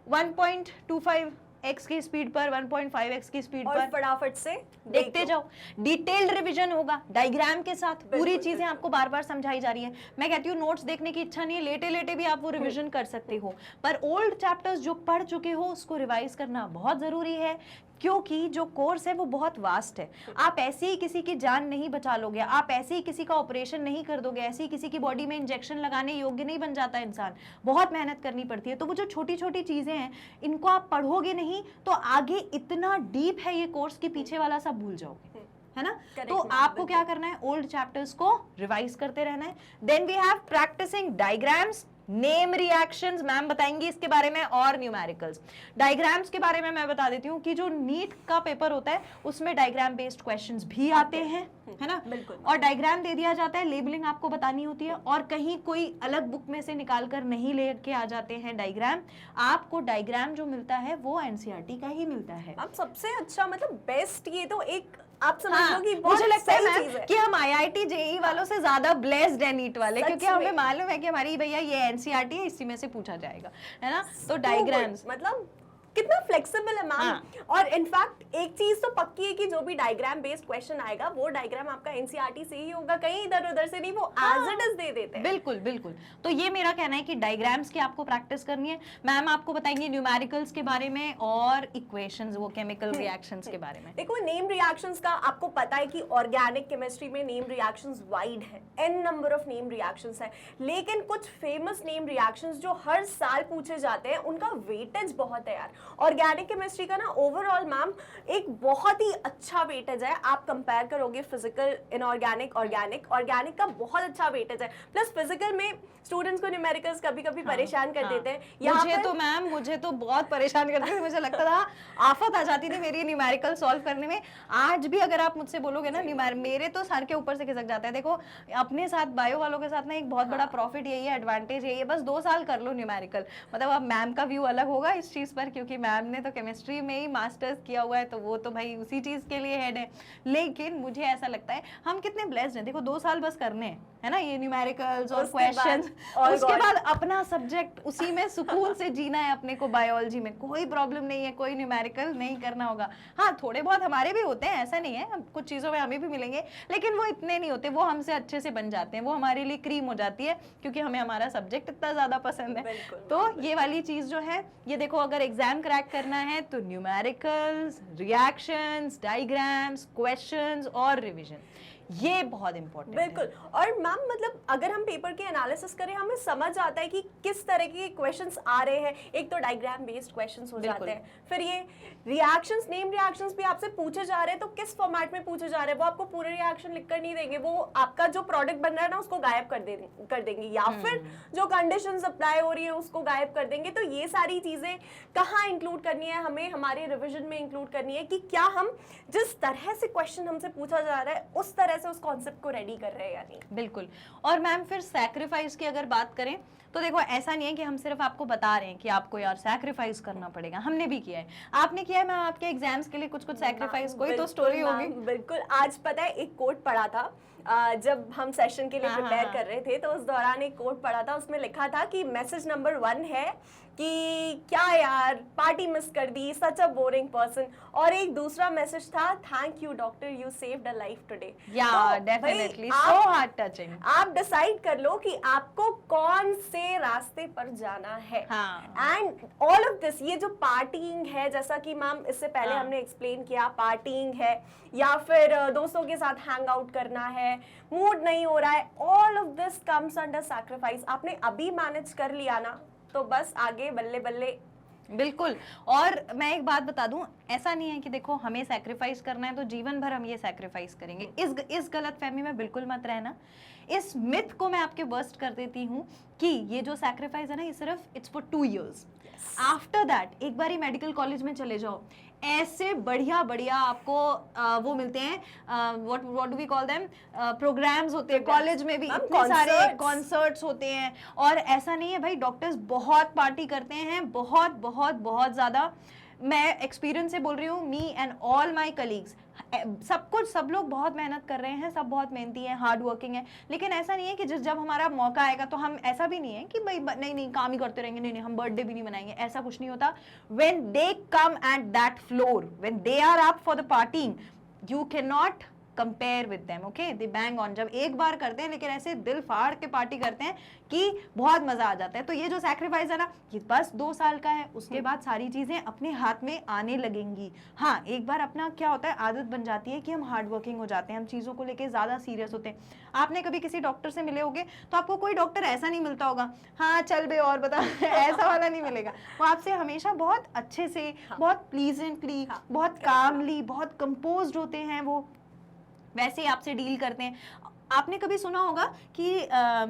1.25x की स्पीड पर, 1.5x की स्पीड पर, फटाफट से देखते जाओ। डिटेल्ड रिवीजन होगा डायग्राम के साथ, पूरी चीजें आपको बार बार समझाई जा रही है। मैं कहती हूँ नोट्स देखने की इच्छा नहीं है, लेटे लेटे भी आप वो रिवीजन कर सकते हो, पर ओल्ड चैप्टर्स जो पढ़ चुके हो उसको रिवाइज करना बहुत जरूरी है, क्योंकि जो कोर्स है वो बहुत वास्ट है। आप ऐसे ही किसी की जान नहीं बचा लोगे, आप ऐसे ही किसी का ऑपरेशन नहीं कर दोगे, ऐसे ही किसी की बॉडी में इंजेक्शन लगाने योग्य नहीं बन जाता इंसान, बहुत मेहनत करनी पड़ती है। तो वो जो छोटी छोटी चीजें हैं इनको आप पढ़ोगे नहीं तो आगे इतना डीप है ये कोर्स कि पीछे वाला सब भूल जाओगे, है ना। तो आपको क्या करना है, ओल्ड चैप्टर्स को रिवाइज करते रहना है। Then we have practising diagrams, name reactions, ma'am बताएंगी इसके बारे में, और न्यूमेरिकल्स। डायग्राम्स के बारे में मैं बता देती हूँ कि जो नीट का पेपर होता है उसमें डायग्राम बेस्ड क्वेश्चंस भी आते हैं, है ना, और डायग्राम दे दिया जाता है, लेबलिंग आपको बतानी होती है, और कहीं कोई अलग बुक में से निकाल कर नहीं लेके आ जाते हैं डायग्राम। आपको डायग्राम जो मिलता है वो एनसीईआरटी का ही मिलता है। अब सबसे अच्छा, मतलब बेस्ट, ये तो एक आप समझ लो कि मुझे लगता है कि हम आईआईटी जेईई वालों से ज्यादा ब्लेस्ड है नीट वाले, क्योंकि हमें मालूम है कि हमारी भैया ये एनसीईआरटी है, इसी में से पूछा जाएगा, है ना। तो डायग्राम्स मतलब कितना फ्लेक्सिबल है मैम। हाँ। और इनफैक्ट एक चीज तो पक्की है कि जो भी डायग्राम बेस्ड क्वेश्चन आएगा वो डायग्राम आपका एनसीईआरटी से ही होगा, कहीं इधर उधर से नहीं, वो एज इट इज दे देते हैं। बिल्कुल बिल्कुल। तो ये मेरा कहना है कि डायग्राम्स की आपको प्रैक्टिस करनी है। मैम आपको बताएंगे न्यूमेरिकल्स के बारे में और इक्वेशंस, वो केमिकल रिएक्शंस के बारे में। देखो नेम रिएक्शंस का आपको पता है कि ऑर्गेनिक केमिस्ट्री में नेम रिएक्शंस वाइड है, an number of name reactions है, लेकिन कुछ फेमस नेम रिएक्शंस जो हर साल पूछे जाते हैं उनका वेटेज बहुत है यार। ऑर्गेनिक केमिस्ट्री का ना ओवरऑल मैम एक बहुत ही अच्छा वेटेज है। आप कंपेयर करोगे फिजिकल, इनऑर्गेनिक, ऑर्गेनिक का बहुत अच्छा वेटेज है। प्लस फिजिकल में स्टूडेंट्स को न्यूमेरिकल्स कभी कभी परेशान कर देते हैं। मुझे तो मैम मुझे तो बहुत परेशान करते थे, मुझे लगता था आफत आ जाती थी मेरी न्यूमेरिकल सॉल्व करने में। आज भी अगर आप मुझसे बोलोगे ना मेरे तो सर के ऊपर से खिसक जाता है। देखो अपने साथ बायो वालों के साथ ना एक बहुत बड़ा प्रॉफिट यही है, एडवांटेज यही है, बस 2 साल कर लो न्यूमेरिकल। मतलब अब मैम का व्यू अलग होगा इस चीज पर, क्योंकि मैम ने तो केमिस्ट्री में ही मास्टर्स किया हुआ है, तो वो तो भाई उसी चीज के लिए हेड है। लेकिन मुझे ऐसा लगता है हम कितने ब्लेस्ड हैं। देखो 2 साल बस करने हैं, है ना, ये न्यूमेरिकल्स और क्वेश्चंस, उसके बाद अपना सब्जेक्ट उसी में सुकून से जीना है अपने को। बायोलॉजी में कोई प्रॉब्लम नहीं है, कोई न्यूमेरिकल नहीं करना होगा। हाँ थोड़े बहुत हमारे भी होते हैं, ऐसा नहीं है, कुछ चीजों में हमें भी मिलेंगे, लेकिन वो इतने नहीं होते, वो हमसे अच्छे से बन जाते हैं, वो हमारे लिए क्रीम हो जाती है, क्योंकि हमें हमारा सब्जेक्ट इतना ज्यादा पसंद है। तो ये वाली चीज जो है, ये देखो अगर एग्जाम क्रैक करना है तो न्यूमेरिकल्स, रिएक्शंस, डायग्राम्स, क्वेश्चंस और रिवीजन, ये बहुत इंपॉर्टेंट है। बिल्कुल। और मैम मतलब अगर हम पेपर के एनालिसिस करें, हमें समझ आता है कि किस तरह के क्वेश्चंस आ रहे हैं। एक तो डायग्राम बेस्ड क्वेश्चंस हो जाते हैं, फिर ये रिएक्शंस, नेम रिएक्शंस भी आपसे पूछे जा रहे हैं, तो किस फॉर्मेट में पूछे जा रहे हैं, वो आपको पूरे रिएक्शन लिखकर नहीं देंगे, वो आपका जो प्रोडक्ट बन रहा है ना उसको गायब कर देंगे, या फिर जो कंडीशंस अप्लाई हो रही है उसको गायब कर देंगे। तो ये सारी चीजें कहाँ इंक्लूड करनी है, हमें हमारे रिविजन में इंक्लूड करनी है कि क्या हम जिस तरह से क्वेश्चन हमसे पूछा जा रहा है उस तरह से उस कॉन्सेप्ट को रेडी कर रहे हैं या नहीं। बिल्कुल। और मैम फिर सैक्रिफाइस की अगर बात करें तो देखो ऐसा नहीं है कि हम सिर्फ आपको बता रहे हैं कि आपको यार सैक्रिफाइस करना पड़ेगा, हमने भी किया है, आपने किया है। मैं आपके एग्जाम्स के लिए कुछ सैक्रिफाइस, कोई तो स्टोरी होगी। बिल्कुल। आज पता है एक कोट पढ़ा था, जब हम सेशन के लिए प्रिपेयर कर रहे थे, तो उस दौरान एक कोट पढ़ा था, उसमें लिखा था कि मैसेज नंबर 1 है कि क्या यार पार्टी मिस कर दी, सच अ बोरिंग पर्सन। और एक दूसरा मैसेज था, thank you doctor, you saved a life today. या डेफिनेटली सो हार्ट टचिंग। आप डिसाइड कर लो कि आपको कौन से रास्ते पर जाना है। एंड ऑल ऑफ दिस, ये जो पार्टिंग है, जैसा कि मैम इससे पहले हमने एक्सप्लेन किया, पार्टिंग है या फिर दोस्तों के साथ हैंग आउट करना है, मूड नहीं हो रहा है, all of this comes under sacrifice. आपने अभी मैनेज कर लिया ना, तो बस आगे बल्ले बल्ले। बिल्कुल। और मैं एक बात बता दूं, ऐसा नहीं है कि देखो हमें सैक्रिफाइस करना है तो जीवन भर हम ये सैक्रिफाइस करेंगे, इस गलतफहमी में बिल्कुल मत रहना। इस मिथ को मैं आपके बर्स्ट कर देती हूँ कि ये जो सैक्रिफाइस है ना, ये सिर्फ it's for 2 years। After that एक बार ही मेडिकल कॉलेज में चले जाओ, ऐसे बढ़िया बढ़िया आपको वो मिलते हैं, what do we call them, programs होते हैं कॉलेज में भी, इतने सारे कॉन्सर्ट्स होते हैं। और ऐसा नहीं है भाई, डॉक्टर्स बहुत पार्टी करते हैं, बहुत बहुत बहुत ज्यादा। मैं एक्सपीरियंस से बोल रही हूँ, me and all my colleagues, सब लोग बहुत मेहनत कर रहे हैं, सब बहुत मेहनती हैं, हार्ड वर्किंग है। लेकिन ऐसा नहीं है कि जब हमारा मौका आएगा तो हम, ऐसा भी नहीं है कि भाई नहीं काम ही करते रहेंगे, नहीं हम बर्थडे भी नहीं मनाएंगे, ऐसा कुछ नहीं होता। When they come at that floor, when they are up for the parting, you can not compare with them, okay, they bang on. जब एक बार करते हैं, लेकिन ऐसे दिल फाड़ के पार्टी करते हैं कि बहुत मजा आ जाता है। तो ये जो सैक्रिफाइस है ना, ये बस 2 साल का है, उसके बाद सारी चीजें अपने हाथ में आने लगेंगी। हाँ एक बार अपना क्या होता है, आदत बन जाती है कि हम हार्ड वर्किंग हो जाते हैं, हम चीजों को लेके ज्यादा सीरियस होते हैं। आपने कभी किसी डॉक्टर से मिले होगे तो आपको कोई डॉक्टर ऐसा नहीं मिलता होगा, हाँ चल बे और बता ऐसा वाला नहीं मिलेगा। वो आपसे हमेशा बहुत अच्छे से, बहुत प्लीजेंटली, बहुत कामली, बहुत कंपोज्ड होते हैं, वो वैसे ही आपसे डील करते हैं। आपने कभी सुना होगा कि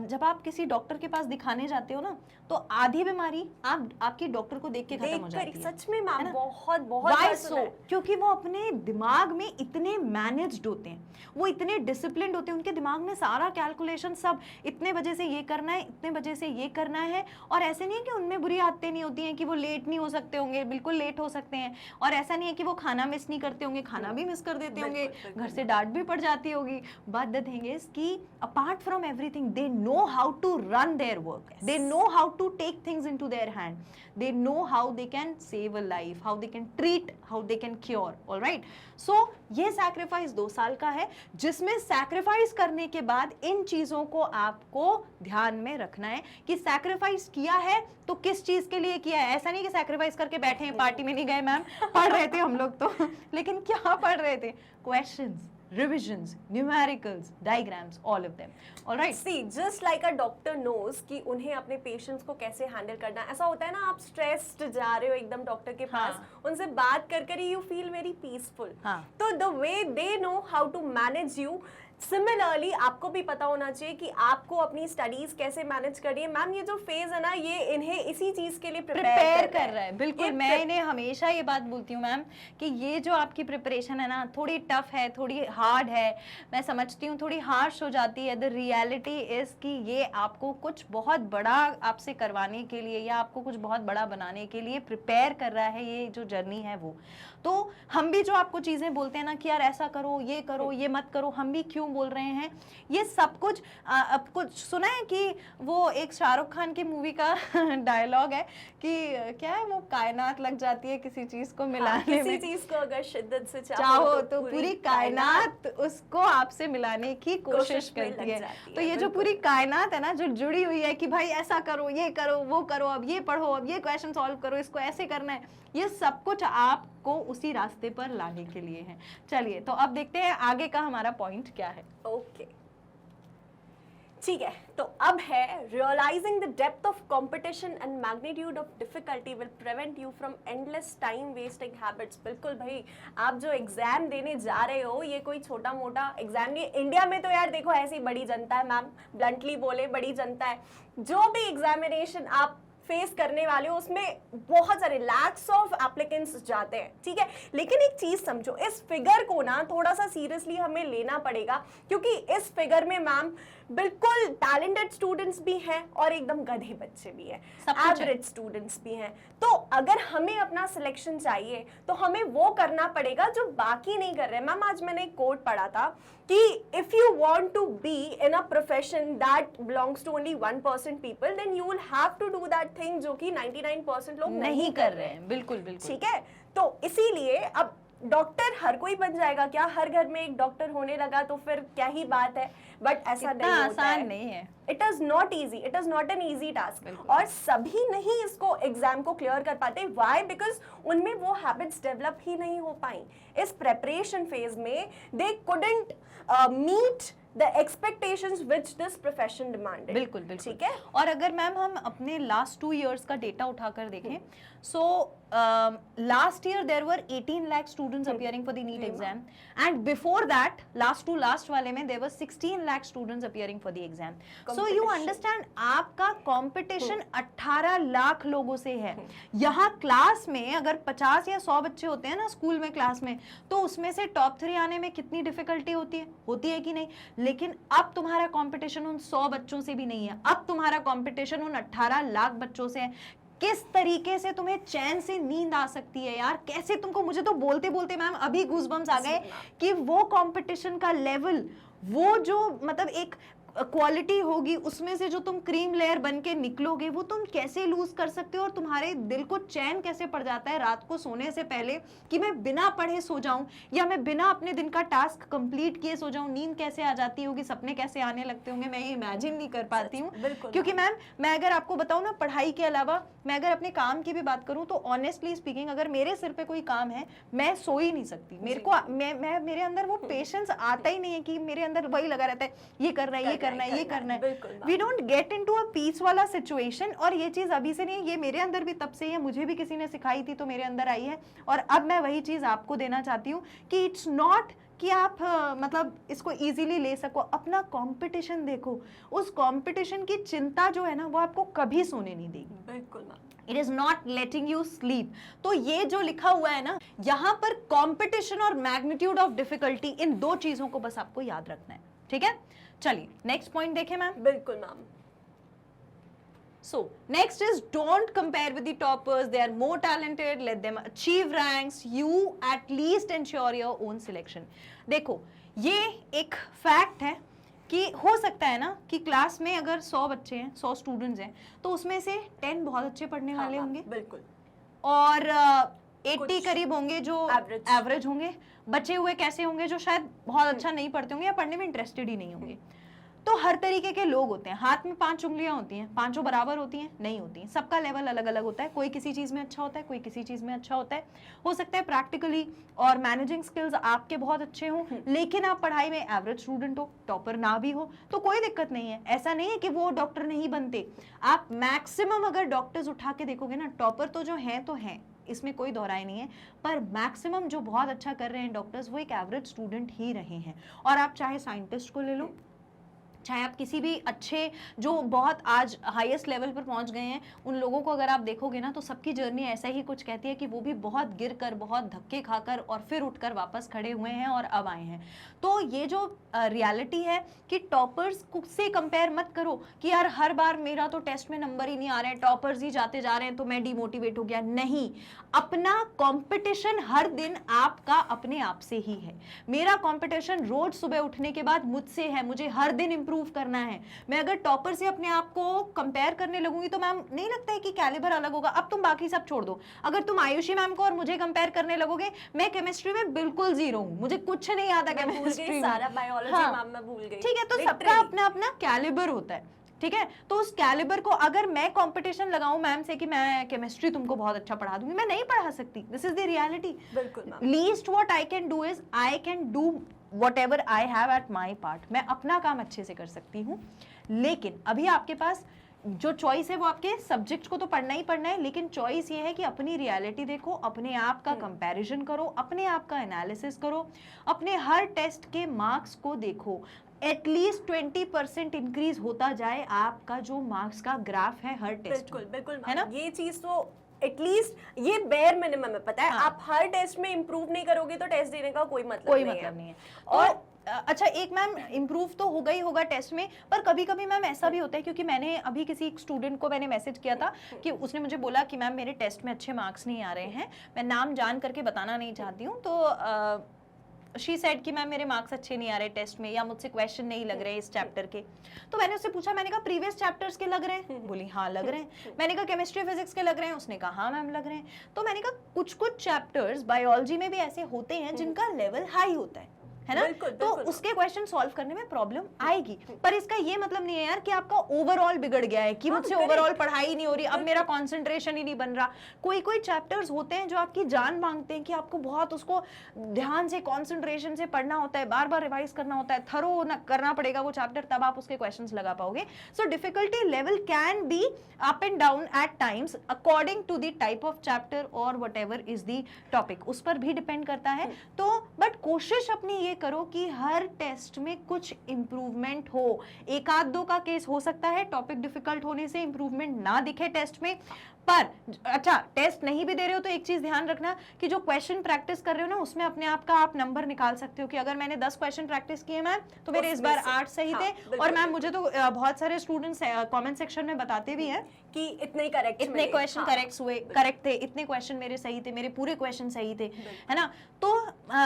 जब आप किसी डॉक्टर के पास दिखाने जाते हो ना, तो आधी बीमारी आपकी डॉक्टर को देख के खत्म हो जाती है। सच में मैम बहुत बहुत Why so? क्योंकि वो अपने दिमाग में इतने मैनेज्ड होते हैं, वो इतने डिसिप्लिन्ड होते हैं, उनके दिमाग में सारा कैलकुलेशन, सब इतने बजे से ये करना है, इतने बजे से ये करना है। और ऐसे नहीं है कि उनमें बुरी आदतें नहीं होती हैं, कि वो लेट नहीं हो सकते होंगे, बिल्कुल लेट हो सकते हैं। और ऐसा नहीं है कि वो खाना मिस नहीं करते होंगे, खाना भी मिस कर देते होंगे, घर से डांट भी पड़ जाती होगी। बट द थिंग इज कि apart from everything they know how to run their work, they know how to take things into their hand, they know how they can save a life, how they can treat, how they can cure, all right? So ये sacrifice 2 साल का है, जिसमें sacrifice करने के बाद इन चीजों को आपको ध्यान में रखना है कि sacrifice किया है तो किस चीज के लिए किया है। ऐसा नहीं कि sacrifice करके बैठे हैं, पार्टी में नहीं गए मैम, पढ़ रहे थे हम लोग तो लेकिन क्या पढ़ रहे थे? Questions, revisions, numericals, diagrams, all of them. All right. See, just like a doctor knows कि उन्हें अपने पेशेंट्स को कैसे हैंडल करना है। ऐसा होता है ना, आप स्ट्रेस्ड जा रहे हो एकदम डॉक्टर के पास, उनसे बात कर कर यू फील वेरी पीसफुल। तो the way they know how to manage you, similarly आपको भी पता होना चाहिए कि आपको अपनी स्टडीज कैसे मैनेज करनी है। मैम ये जो फेज है ना, ये इन्हें इसी चीज के लिए प्रिपेयर कर रहा है। बिल्कुल, मैं इन्हें हमेशा ये बात बोलती हूँ मैम कि ये जो आपकी प्रिपरेशन है ना, थोड़ी टफ है, थोड़ी हार्ड है, मैं समझती हूँ थोड़ी हार्श हो जाती है। द रियलिटी इज कि ये आपको कुछ बहुत बड़ा आपसे करवाने के लिए या आपको कुछ बहुत बड़ा बनाने के लिए प्रिपेयर कर रहा है, ये जो जर्नी है वो। तो हम भी जो आपको चीजें बोलते हैं ना कि यार ऐसा करो, ये मत करो, हम भी क्यों बोल रहे हैं ये सब कुछ? अब कुछ सुना है कि वो एक शाहरुख खान की मूवी का डायलॉग है कि क्या है वो, कायनात लग जाती है किसी चीज को मिलाने किसी में, चीज को अगर शिद्दत से चाहो तो पूरी कायनात उसको आपसे मिलाने की कोशिश करती है। तो ये जो पूरी कायनात है ना, जो जुड़ी हुई है कि भाई ऐसा करो, ये करो, वो करो, अब ये पढ़ो, अब ये क्वेश्चन सॉल्व करो, इसको ऐसे करना है, ये सब कुछ आपको उसी रास्ते पर लाने के लिए है। चलिए तो अब देखते हैं आगे का हमारा पॉइंट क्या है। ओके, ठीक है, तो अब है realising the depth of competition and magnitude of difficulty will prevent you from endless time wasting habits. बिल्कुल भाई, आप जो एग्जाम देने जा रहे हो ये कोई छोटा मोटा एग्जाम नहीं। इंडिया में तो यार देखो ऐसी बड़ी जनता है मैम, ब्लंटली बोले बड़ी जनता है। जो भी एग्जामिनेशन आप फेस करने वाले हो उसमें बहुत सारे लैक्स ऑफ एप्लीकेंट्स जाते हैं, ठीक है। लेकिन एक चीज समझो, इस फिगर को ना थोड़ा सा सीरियसली हमें लेना पड़ेगा, क्योंकि इस फिगर में मैम बिल्कुल टैलेंटेड स्टूडेंट्स भी हैं और एकदम गधे बच्चे भी हैं, एवरेज स्टूडेंट्स भी हैं। तो अगर हमें अपना सिलेक्शन चाहिए तो हमें वो करना पड़ेगा जो बाकी नहीं कर रहे। मैम आज मैंने एक कोट पढ़ा था कि if you want to be in a profession that belongs to only 1% people, then you will have to do that thing जो कि 99% लोग नहीं कर रहे हैं। बिल्कुल बिल्कुल, ठीक है। तो इसीलिए अब डॉक्टर हर कोई बन जाएगा क्या? हर घर में एक डॉक्टर होने लगा तो फिर क्या ही बात है, बट ऐसा नहीं होता आसान नहीं है। It is not easy, it is not an easy task. और सभी नहीं इसको एग्जाम को क्लियर कर पाते। व्हाई? बिकॉज उनमें वो हैबिट्स डेवलप ही नहीं हो पाई इस प्रेपरेशन फेज में। They couldn't meet the expectations which this profession demanded। बिल्कुल बिल्कुल, ठीक है। और अगर मैम हम अपने लास्ट 2 years का डेटा उठाकर देखें, so last year there were 18 lakh students appearing for the NEET exam, and before that last वाले में there were 16 lakh students appearing for the exam। so you understand, आपका competition 18 lakh लोगों से है। यहाँ क्लास में अगर 50 या 100 बच्चे होते हैं ना स्कूल में, क्लास में, तो उसमें से टॉप 3 आने में कितनी डिफिकल्टी होती है कि नहीं? लेकिन अब तुम्हारा कंपटीशन उन 100 बच्चों से भी नहीं है, अब तुम्हारा कंपटीशन उन 18 लाख बच्चों से है। किस तरीके से तुम्हें चैन से नींद आ सकती है यार? कैसे तुमको, मुझे तो बोलते बोलते मैम अभी गूज़बम्स आ गए कि वो कंपटीशन का लेवल, वो जो मतलब एक क्वालिटी होगी उसमें से जो तुम क्रीम लेयर बन के निकलोगे, वो तुम कैसे लूज कर सकते हो? और तुम्हारे दिल को चैन कैसे पड़ जाता है रात को सोने से पहले कि मैं बिना पढ़े सो जाऊं, या मैं बिना अपने दिन का टास्क कंप्लीट किए सो जाऊं? नींद कैसे आ जाती होगी, सपने कैसे आने लगते होंगे, मैं ये इमेजिन नहीं कर पाती हूँ। क्योंकि मैम मैं अगर आपको बताऊं ना, पढ़ाई के अलावा मैं अगर अपने काम की भी बात करूं तो ऑनेस्टली स्पीकिंग, अगर मेरे सिर पे कोई काम है, मैं सो ही नहीं सकती। मेरे को मेरे अंदर वो पेशेंस आता ही नहीं है कि मेरे अंदर वही लगा रहता है, ये करना है, ये करना है। We don't get into a peace वाला सिचुएशन। और ये चीज अभी से नहीं, ये मेरे अंदर भी तब से ही है, मुझे भी किसी ने सिखाई थी तो मेरे अंदर आई है। और अब मैं वही चीज आपको देना चाहती हूँ कि इट्स नॉट कि आप मतलब इसको इजीली ले सको। अपना कंपटीशन देखो, उस कंपटीशन की चिंता जो है ना, वो आपको कभी सोने नहीं देगी। बिल्कुल। It is not letting you sleep. तो ये जो लिखा हुआ है ना, यहाँ पर कंपटीशन और मैग्नीट्यूड ऑफ डिफिकल्टी, इन 2 चीजों को बस आपको याद रखना है। ठीक है, चलिए नेक्स्ट पॉइंट देखें मैम। बिल्कुल ma'am. So next is don't compare with the toppers. They are more talented. Let them achieve ranks. You at least ensure your own selection. देखो, ये एक फैक्ट है कि हो सकता है ना कि क्लास में अगर 100 बच्चे हैं, 100 स्टूडेंट्स हैं, तो उसमें से 10 बहुत अच्छे पढ़ने वाले होंगे, बिल्कुल, और 80 कुछ करीब होंगे जो average। एवरेज होंगे। बचे हुए कैसे होंगे? जो शायद बहुत अच्छा नहीं पढ़ते होंगे या पढ़ने में इंटरेस्टेड ही नहीं होंगे। तो हर तरीके के लोग होते हैं। हाथ में 5 उंगलियां होती हैं, पांचों बराबर होती हैं? नहीं होती हैं। सबका लेवल अलग अलग होता है। कोई किसी चीज में अच्छा होता है, कोई किसी चीज में अच्छा होता है। हो सकता है प्रैक्टिकली और मैनेजिंग स्किल्स आपके बहुत अच्छे हों, लेकिन आप पढ़ाई में एवरेज स्टूडेंट हो, टॉपर ना भी हो, तो कोई दिक्कत नहीं है। ऐसा नहीं है कि वो डॉक्टर नहीं बनते। आप मैक्सिमम अगर डॉक्टर्स उठा के देखोगे ना, टॉपर तो जो हैं तो हैं, इसमें कोई दोहराई नहीं है, पर मैक्सिमम जो बहुत अच्छा कर रहे हैं डॉक्टर्स, वो एक एवरेज स्टूडेंट ही रहे हैं। और आप चाहे साइंटिस्ट को ले लो, चाहे आप किसी भी अच्छे जो बहुत आज हाईएस्ट लेवल पर पहुंच गए हैं, उन लोगों को अगर आप देखोगे ना, तो सबकी जर्नी ऐसा ही कुछ कहती है कि वो भी बहुत गिर कर, बहुत धक्के खाकर और फिर उठकर वापस खड़े हुए हैं और अब आए हैं। तो ये जो रियलिटी है कि टॉपर्स से कंपेयर मत करो कि यार हर बार मेरा तो टेस्ट में नंबर ही नहीं आ रहे हैं, टॉपर्स ही जाते जा रहे हैं तो मैं डिमोटिवेट हो गया। नहीं, अपना कंपटीशन हर दिन आपका अपने आप से ही है। मेरा कंपटीशन रोज सुबह उठने के बाद मुझसे है, मुझे हर दिन इंप्रूव करना है। मैं अगर टॉपर से अपने आप को कंपेयर करने लगूंगी तो मैम नहीं लगता है कि कैलिबर अलग होगा। अब तुम बाकी सब छोड़ दो, अगर तुम आयुषी मैम को और मुझे कंपेयर करने लगोगे, मैं केमिस्ट्री में बिल्कुल जीरो हूँ, मुझे कुछ नहीं आता केमिस्ट्री में, सारा बायोलॉजी हाँ, मैम मैं भूल गई। ठीक है, तो सबका अपना अपना कैलिबर होता है, ठीक है। तो उस कैलिबर को अगर मैं कंपटीशन लगाऊं मैम से कि मैं केमिस्ट्री तुमको बहुत अच्छा पढ़ा दूंगी, मैं नहीं पढ़ा सकती। This is the reality. बिल्कुल ma'am. Least what I can do is I can do whatever I have at my part। मैं अपना काम अच्छे से कर सकती हूँ, लेकिन अभी आपके पास जो चॉइस है वो आपके सब्जेक्ट को तो पढ़ना ही पढ़ना है, लेकिन चॉइस ये है कि अपनी रियलिटी देखो, अपने आप का कंपैरिजन करो, अपने आप का एनालिसिस करो, अपने हर टेस्ट के मार्क्स को देखो। एटलीस्ट 20% इंक्रीज होता जाए आपका जो मार्क्स का ग्राफ है हर टेस्ट। बिल्कुल बिल्कुल है ना? ये चीज तो एटलीस्ट ये बेयर मिनिमम है, पता है। हाँ। आप हर टेस्ट में इंप्रूव नहीं करोगे तो टेस्ट देने का कोई मतलब नहीं है। और अच्छा, एक मैम इम्प्रूव तो होगा ही होगा टेस्ट में, पर कभी कभी मैम ऐसा भी होता है, क्योंकि मैंने अभी किसी एक स्टूडेंट को मैंने मैसेज किया था कि उसने मुझे बोला कि मैम मेरे टेस्ट में अच्छे मार्क्स नहीं आ रहे हैं, मैं नाम जान करके बताना नहीं चाहती हूँ, तो शी सेड कि मैम मेरे मार्क्स अच्छे नहीं आ रहे टेस्ट में, या मुझसे क्वेश्चन नहीं लग रहे इस चैप्टर के। तो मैंने उससे पूछा, मैंने कहा प्रीवियस चैप्टर्स के लग रहे हैं? बोली हाँ लग रहे हैं। मैंने कहा केमिस्ट्री फिजिक्स के लग रहे हैं? उसने कहा हाँ मैम लग रहे हैं। तो मैंने कहा कुछ कुछ चैप्टर्स बायोलॉजी में भी ऐसे होते हैं जिनका लेवल हाई होता है ना? बिल्कुल, तो बिल्कुल। उसके क्वेश्चन सॉल्व करने में प्रॉब्लम आएगी, पर इसका ये मतलब नहीं है यार कि आपका ओवरऑल बिगड़ गया है, कि हाँ, मुझसे correct। ओवरऑल पढ़ाई नहीं हो रही, अब मेरा कंसंट्रेशन ही नहीं बन रहा। कोई कोई चैप्टर्स होते हैं जो आपकी जान मांगते हैं कि आपको बहुत उसको ध्यान से कंसंट्रेशन से पढ़ना होता है, बार बार रिवाइज करना होता है, थरो करना पड़ेगा वो चैप्टर, तब आप उसके क्वेश्चंस लगा पाओगे। So difficulty level can be up and down at times according to the type of chapter और व्हाटएवर इज द टॉपिक, उस पर भी डिपेंड करता है। तो बट कोशिश अपनी ये करो कि हर टेस्ट में कुछ इंप्रूवमेंट हो। एक आध दो का केस हो सकता है टॉपिक डिफिकल्ट होने से इंप्रूवमेंट ना दिखे टेस्ट में, पर अच्छा टेस्ट नहीं भी दे रहे हो तो एक चीज ध्यान रखना कि जो क्वेश्चन प्रैक्टिस कर रहे हो ना, उसमें अपने आप का आप नंबर निकाल सकते हो कि अगर मैंने 10 क्वेश्चन प्रैक्टिस किए मैम तो मेरे इस बार 8 सही थे। और मैम मुझे तो बहुत सारे स्टूडेंट्स कमेंट सेक्शन में बताते भी हैं कि इतने करेक्ट, इतने क्वेश्चन करेक्ट थे, इतने क्वेश्चन मेरे सही थे, मेरे पूरे क्वेश्चन सही थे, है ना? तो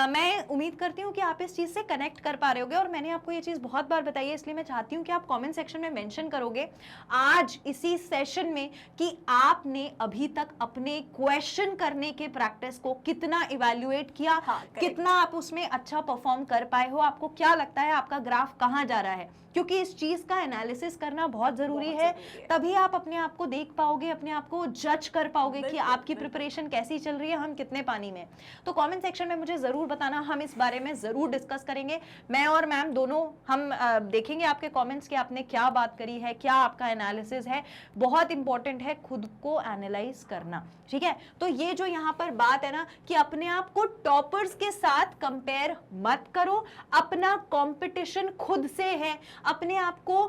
मैं उम्मीद करती हूँ कि आप इस चीज से कनेक्ट कर पा रहे होगे, और मैंने आपको ये चीज बहुत बार बताई है, इसलिए मैं चाहती हूँ कि आप कमेंट सेक्शन में मेंशन करोगे आज इसी सेशन में कि आपने अभी तक अपने क्वेश्चन करने के प्रैक्टिस को कितना इवैल्यूएट किया, कितना आप उसमें अच्छा परफॉर्म कर पाए हो, आपको क्या लगता है आपका ग्राफ कहाँ जा रहा है, क्योंकि इस चीज का एनालिसिस करना बहुत जरूरी है। तभी आप अपने आप को देख पाओगे, अपने आप को जज कर पाओगे कि आपकी प्रिपरेशन कैसी चल रही है, हम कितने पानी में। तो कमेंट सेक्शन में मुझे जरूर बताना, हम इस बारे में जरूर डिस्कस करेंगे। मैं और मैम दोनों हम देखेंगे आपके कमेंट्स कि आपने क्या बात करी है, क्या आपका एनालिसिस है। बहुत इंपॉर्टेंट है खुद को एनालाइज करना, ठीक है? तो ये जो यहाँ पर बात है ना कि अपने आप को टॉपर्स के साथ कंपेयर मत करो, अपना कंपटीशन खुद से है, अपने आप को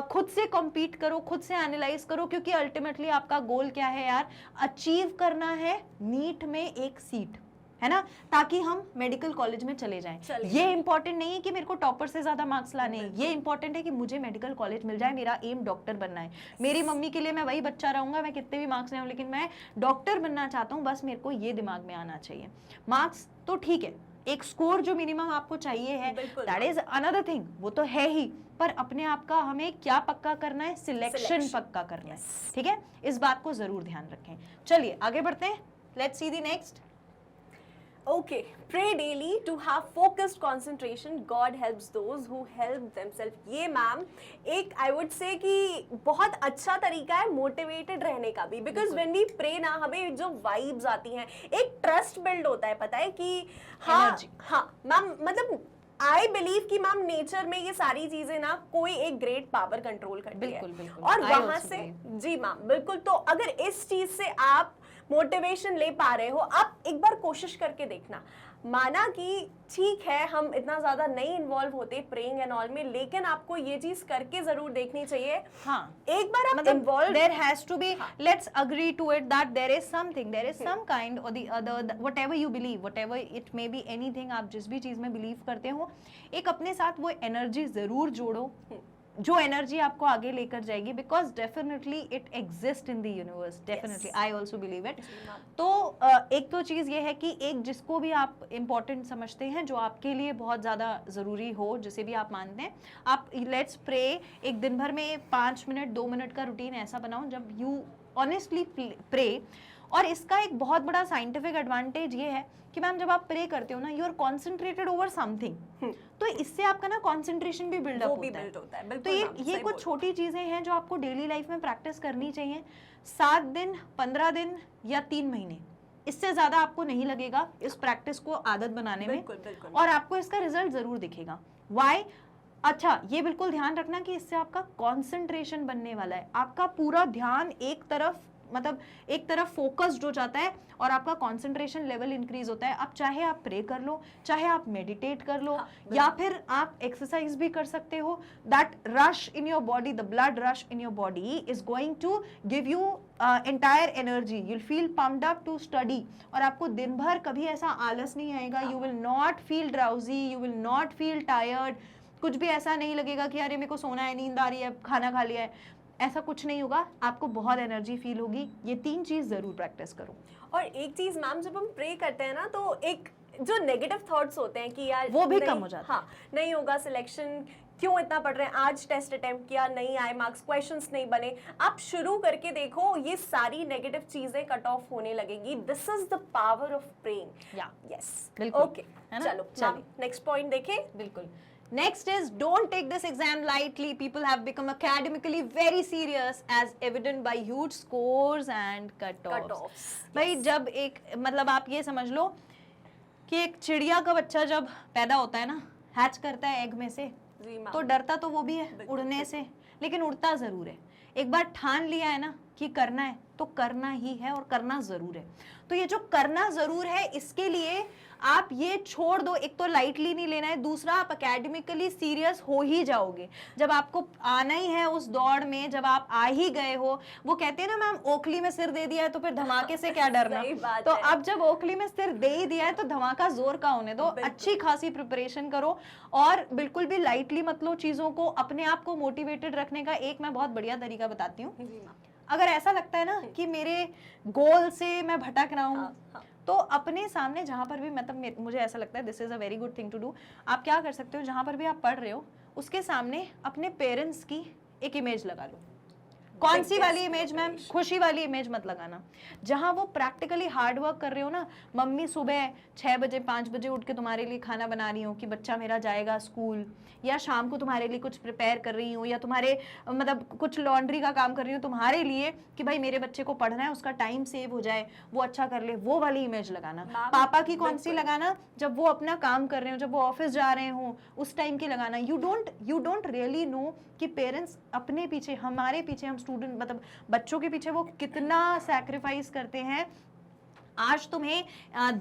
खुद से कॉम्पीट करो, खुद से एनालाइज करो, क्योंकि अल्टीमेटली आपका गोल क्या है यार? अचीव करना है नीट में एक सीट, है ना, ताकि हम मेडिकल कॉलेज में चले जाएं। ये इंपॉर्टेंट नहीं है कि मेरे को टॉपर से ज्यादा मार्क्स लाने हैं, ये इंपॉर्टेंट है कि मुझे मेडिकल कॉलेज मिल जाए, मेरा एम डॉक्टर बनना है। मेरी मम्मी के लिए मैं वही बच्चा रहूंगा, मैं कितने भी मार्क्स ले आऊं, लेकिन मैं डॉक्टर बनना चाहता हूं, बस मेरे को ये दिमाग में आना चाहिए। मार्क्स तो ठीक है, एक स्कोर जो मिनिमम आपको चाहिए है, बिल्कुल दैट इज अनदर थिंग, वो तो है ही, पर अपने आप का हमें क्या पक्का करना है, सिलेक्शन पक्का करना है, ठीक है, इस बात को जरूर ध्यान रखें। चलिए आगे बढ़ते हैं, let's see the next. Okay, pray daily to have focused concentration. God helps those who help themselves. ये मैम एक I would say कि बहुत अच्छा तरीका है मोटिवेटेड रहने का भी, बिकॉज when we pray ना हमें जो वाइब्स आती हैं, एक ट्रस्ट बिल्ड होता है, पता है कि हाँ Energy. हाँ मैम, मतलब आई बिलीव कि मैम नेचर में ये सारी चीजें ना कोई एक ग्रेट पावर कंट्रोल करती बिल्कुल, है, बिल्कुल। और I वहां also से believe. जी मैम बिल्कुल। तो अगर इस चीज से आप मोटिवेशन ले पा रहे हो, आप एक बार कोशिश करके देखना। माना कि ठीक है हम इतना ज्यादा नहीं इन्वॉल्व होते प्रेइंग एंड ऑल में, लेकिन आपको ये चीज करके जरूर देखनी चाहिए। हाँ, एक बार आप मतलब involve, there has to be, let's agree to it that there is something, there is some kind or the other, whatever you believe, whatever it may be, anything, आप जिस भी चीज में बिलीव करते हो, एक अपने साथ वो एनर्जी जरूर जोड़ो जो एनर्जी आपको आगे लेकर जाएगी, because definitely it exist in the universe, definitely I also believe it. तो एक तो चीज़ ये है कि एक जिसको भी आप इम्पोर्टेंट समझते हैं, जो आपके लिए बहुत ज़्यादा ज़रूरी हो, जिसे भी आप मानते हैं, आप लेट्स प्रे एक दिन भर में 5 मिनट 2 मिनट का रूटीन ऐसा बनाओ जब यू ऑनेस्टली प्रे। और इसका एक बहुत बड़ा साइंटिफिक एडवांटेज ये है कि मैम जब आप प्रे करते हो ना, you are concentrated over something, तो इससे आपका ना कॉन्सेंट्रेशन भी बिल्डअप होता है। तो ये कुछ छोटी चीजें हैं जो आपको डेली लाइफ में प्रैक्टिस करनी चाहिए। 7 दिन 15 दिन या 3 महीने, इससे ज्यादा आपको नहीं लगेगा इस प्रैक्टिस को आदत बनाने में, और आपको इसका रिजल्ट जरूर दिखेगा। वाई? अच्छा, ये बिल्कुल ध्यान रखना कि इससे आपका कॉन्सेंट्रेशन बनने वाला है, आपका पूरा ध्यान एक तरफ फोकस्ड हो जाता है और आपका कंसंट्रेशन लेवल इंक्रीज होता है। अब चाहे आप प्रे कर लो, चाहे आप मेडिटेट कर लो, या फिर आप एक्सरसाइज भी कर सकते हो। That rush in your body, the blood rush in your body is going to give you entire energy, you will feel pumped up to study, और आपको दिन भर कभी ऐसा आलस नहीं आएगा, you will not feel drowsy, you will not feel tired, कुछ भी ऐसा नहीं लगेगा कि अरे मेरे को सोना है, नींद आ रही है, खाना खा लिया है, ऐसा कुछ नहीं होगा, आपको बहुत एनर्जी फील होगी। ये 3 चीज जरूर प्रैक्टिस करो। और एक चीज मैम, जब हम प्रे करते हैं ना, तो एक जो नेगेटिव थॉट्स होते हैं कि यार वो भी कम हो जाता है। हाँ, नहीं होगा सिलेक्शन, क्यों इतना पढ़ रहे हैं, आज टेस्ट अटेम्प्ट किया नहीं आए मार्क्स, क्वेश्चंस नहीं बने, आप शुरू करके देखो, ये सारी नेगेटिव चीजें कट ऑफ होने लगेगी। This is the power of praying. Yes, बिल्कुल। ओके, चलो नेक्स्ट पॉइंट देखें। बिल्कुल। Next is, don't take this exam lightly. People have become academically very serious as evident by huge scores and cut-offs. भाई जब एक, मतलब आप ये समझ लो कि एक चिड़िया का बच्चा जब पैदा होता है ना, हैच करता है एग में से, तो डरता तो वो भी है उड़ने से, लेकिन उड़ता जरूर है। एक बार ठान लिया है ना कि करना है, तो करना ही है और करना जरूर है। तो ये जो करना जरूर है, इसके लिए आप ये छोड़ दो, एक तो लाइटली नहीं लेना है, दूसरा आप एकेडमिकली सीरियस हो ही जाओगे जब आपको आना ही है उस दौड़ में। जब आप आ ही गए हो, वो कहते हैं ना मैम, ओखली में सिर दे दिया है तो फिर धमाके से क्या डरना। तो अब जब ओखली में सिर दे ही दिया है तो धमाका जोर का होने दो, अच्छी खासी प्रिपरेशन करो, और बिल्कुल भी लाइटली मत लो चीजों को। अपने आप को मोटिवेटेड रखने का एक मैं बहुत बढ़िया तरीका बताती हूँ। अगर ऐसा लगता है ना कि मेरे गोल से मैं भटक रहा हूँ, तो अपने सामने जहां पर भी, मतलब मुझे ऐसा लगता है this is a very good thing to do, आप क्या कर सकते हो, जहां पर भी आप पढ़ रहे हो उसके सामने अपने पेरेंट्स की एक इमेज लगा लो। कौन सी वाली इमेज मैम? खुशी वाली इमेज मत लगाना, जहां वो प्रैक्टिकली हार्ड वर्क कर रहे हो ना। मम्मी सुबह 6 बजे 5 बजे उठ के तुम्हारे लिए खाना बना रही हो कि बच्चा मेरा जाएगा स्कूल, या शाम को तुम्हारे लिए कुछ प्रिपेयर कर रही हूँ, या तुम्हारे मतलब कुछ लॉन्ड्री का काम कर रही हूँ तुम्हारे लिए कि भाई मेरे बच्चे को पढ़ना है, उसका टाइम सेव हो जाए, वो अच्छा कर ले, वो वाली इमेज लगाना। पापा की कौन सी लगाना? जब वो अपना काम कर रहे हो, जब वो ऑफिस जा रहे हो, उस टाइम की लगाना। यू डोंट रियली नो कि पेरेंट्स अपने पीछे, हमारे पीछे, हम स्टूडेंट मतलब बच्चों के पीछे वो कितना सैक्रिफाइस करते हैं। आज तुम्हें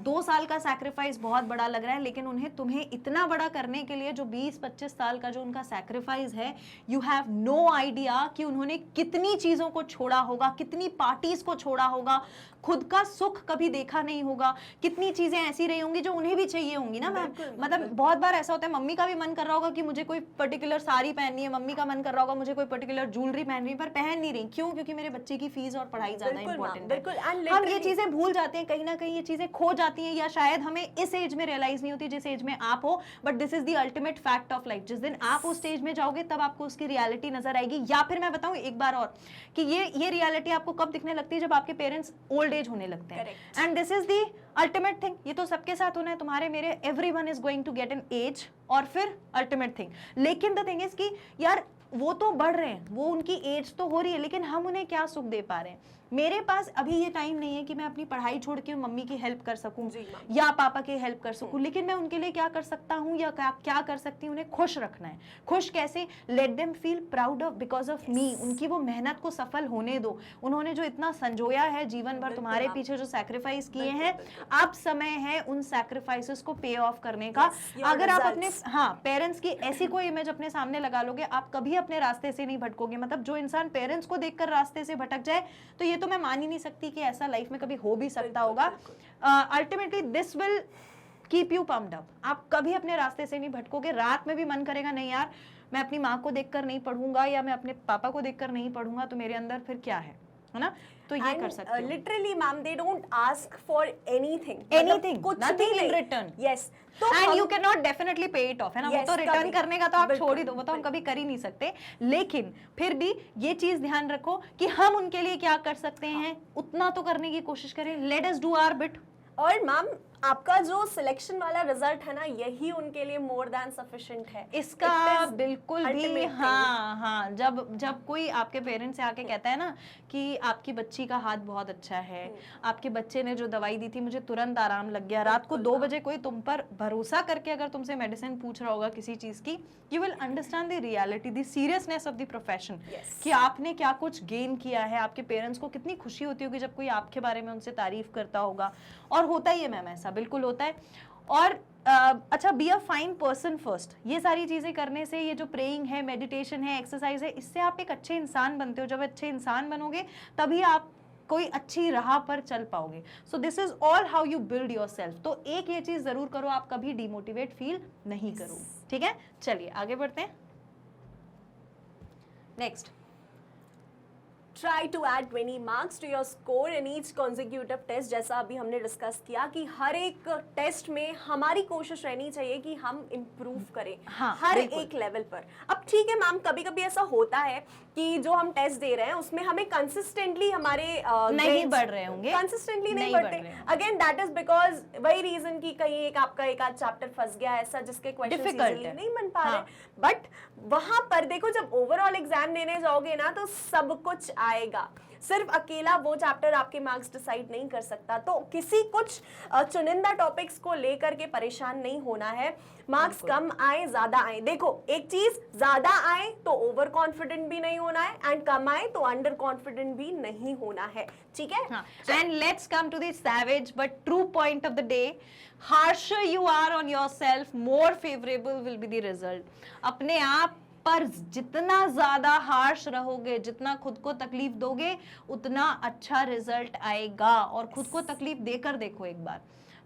2 साल का सैक्रिफाइस बहुत बड़ा लग रहा है, लेकिन उन्हें तुम्हें इतना बड़ा करने के लिए जो 20-25 साल का जो उनका सैक्रिफाइस है, यू हैव नो आइडिया कि उन्होंने कितनी चीजों को छोड़ा होगा, कितनी पार्टीज को छोड़ा होगा, खुद का सुख कभी देखा नहीं होगा, कितनी चीजें ऐसी रही होंगी जो उन्हें भी चाहिए होंगी ना मैम। मतलब बहुत बार ऐसा होता है, मम्मी का भी मन कर रहा होगा कि मुझे कोई पर्टिकुलर साड़ी पहननी है, मम्मी का मन कर रहा होगा मुझे कोई पर्टिकुलर ज्वेलरी पहननी है, पर पहन नहीं रही। क्यों? क्योंकि मेरे बच्चे की फीस और पढ़ाई ज्यादा इंपॉर्टेंट है। हम ये चीजें भूल जाते हैं हैं कहीं ना कहीं ये चीजें खो जाती हैं, या शायद हमें इस एज में रियलाइज नहीं होती जिस एज में आप हो, but this is the ultimate fact of life. जिस दिन आप उस स्टेज में जाओगे तब आपको उसकी रियलिटी नजर आएगी। या फिर मैं बताऊं एक बार और कि ये रियलिटी आपको कब दिखने लगती है, जब आपके पेरेंट्स ओल्ड एज होने लगते हैं। And this is the ultimate thing, ये तो सबके साथ होना है, तुम्हारे मेरे, everyone is going to get an age, और फिर अल्टीमेट थिंग। लेकिन द थिंग इज कि यार वो तो बढ़ रहे हैं, वो उनकी एज तो हो रही है, लेकिन हम उन्हें क्या सुख दे पा रहे हैं? मेरे पास अभी ये टाइम नहीं है कि मैं अपनी पढ़ाई छोड़ के मम्मी की हेल्प कर सकूं या पापा की हेल्प कर सकूं, लेकिन मैं उनके लिए क्या कर सकता हूं या क्या कर सकती हूं? उन्हें खुश रखना है। खुश कैसे? Let them feel proud of because of me. उनकी वो मेहनत को सफल होने दो। उन्होंने जो इतना संजोया है जीवन भर, तुम्हारे पीछे जो सैक्रिफाइस किए हैं, अब समय है उन सैक्रिफाइसेस को पे ऑफ करने का। अगर आप अपने पेरेंट्स की ऐसी कोई इमेज अपने सामने लगा लोगे, आप कभी अपने रास्ते से नहीं भटकोगे। मतलब जो इंसान पेरेंट्स को देखकर रास्ते से भटक जाए, तो ये तो मैं मान ही नहीं सकती कि ऐसा लाइफ में कभी हो भी सकता होगा। Ultimately this will keep you pumped up. आप कभी अपने रास्ते से नहीं भटकोगे। रात में भी मन करेगा नहीं यार मैं अपनी माँ को देखकर नहीं पढ़ूंगा या मैं अपने पापा को देखकर नहीं पढ़ूंगा, तो मेरे अंदर फिर क्या है ना? तो ये कर सकते हो। Literally ma'am they don't ask for anything, nothing in return. Yes, and you can not definitely पे इट ऑफ, है ना? वो तो रिटर्न करने का तो आप छोड़ ही दो, वो तो हम कभी कर ही नहीं सकते। लेकिन फिर भी ये चीज ध्यान रखो कि हम उनके लिए क्या कर सकते हैं, उतना तो करने की कोशिश करें। Let us do our bit. और मैम आपका जो सिलेक्शन वाला रिजल्ट है ना, यही उनके लिए मोर देन सफिशिएंट है। इसका बिल्कुल भी हाँ, जब कोई आपके पेरेंट्स से आके कहता है ना कि आपकी बच्ची का हाथ बहुत अच्छा है, आपके बच्चे ने जो दवाई दी थी मुझे तुरंत आराम लग गया, रात को 2 बजे कोई तुम पर भरोसा करके अगर तुमसे मेडिसिन पूछ रहा होगा किसी चीज की, you will understand the reality, the seriousness of the profession, कि आपने क्या कुछ गेन किया है। आपके पेरेंट्स को कितनी खुशी होती होगी जब कोई आपके बारे में उनसे तारीफ करता होगा। और होता ही है मैम, ऐसा बिल्कुल होता है। और अच्छा, be a fine person first. ये सारी चीजें करने से, ये जो प्रेइंग है, मेडिटेशन है, एक्सरसाइज है, इससे आप एक अच्छे इंसान बनते हो। जब अच्छे इंसान बनोगे तभी आप कोई अच्छी राह पर चल पाओगे। So this is all how you build your self. तो एक ये चीज जरूर करो, आप कभी डिमोटिवेट फील नहीं करो। ठीक है, चलिए आगे बढ़ते हैं। Next, try to add 20 marks to your score in each consecutive test। जैसा अभी हमने डिस्कस किया कि हर एक टेस्ट में हमारी कोशिश रहनी चाहिए कि हम इम्प्रूव करें हर एक लेवल पर। अब ठीक है मैम, कभी कभी ऐसा होता है कि जो हम टेस्ट दे रहे हैं उसमें हमें कंसिस्टेंटली हमारे नहीं बढ़ रहे होंगे, कंसिस्टेंटली नहीं बढ़ते। अगेन दैट इज बिकॉज वही रीजन कि कहीं एक आपका एक आध चैप्टर फंस गया ऐसा जिसके क्वेश्चन इजीली नहीं बन पा रहे। बट वहां पर देखो, जब ओवरऑल एग्जाम देने जाओगे ना तो सब कुछ आएगा। सिर्फ अकेला वो चैप्टर आपके मार्क्स डिसाइड नहीं कर सकता। तो किसी कुछ चुनिंदा टॉपिक्स को लेकर के परेशान नहीं होना है। मार्क्स कम आए ज्यादा आए, देखो एक चीज, ज्यादा आए तो ओवर कॉन्फिडेंट भी नहीं होना है, एंड कम आए तो अंडर कॉन्फिडेंट भी नहीं होना है। ठीक है, and let's come to the savage but true point of the day. Harsher you are on yourself, more favorable will be the result. अपने आप पर जितना ज्यादा हार्श रहोगे, जितना खुद को तकलीफ दोगे, उतना अच्छा रिजल्ट आएगा। और खुद को तकलीफ देकर देखो एक बार,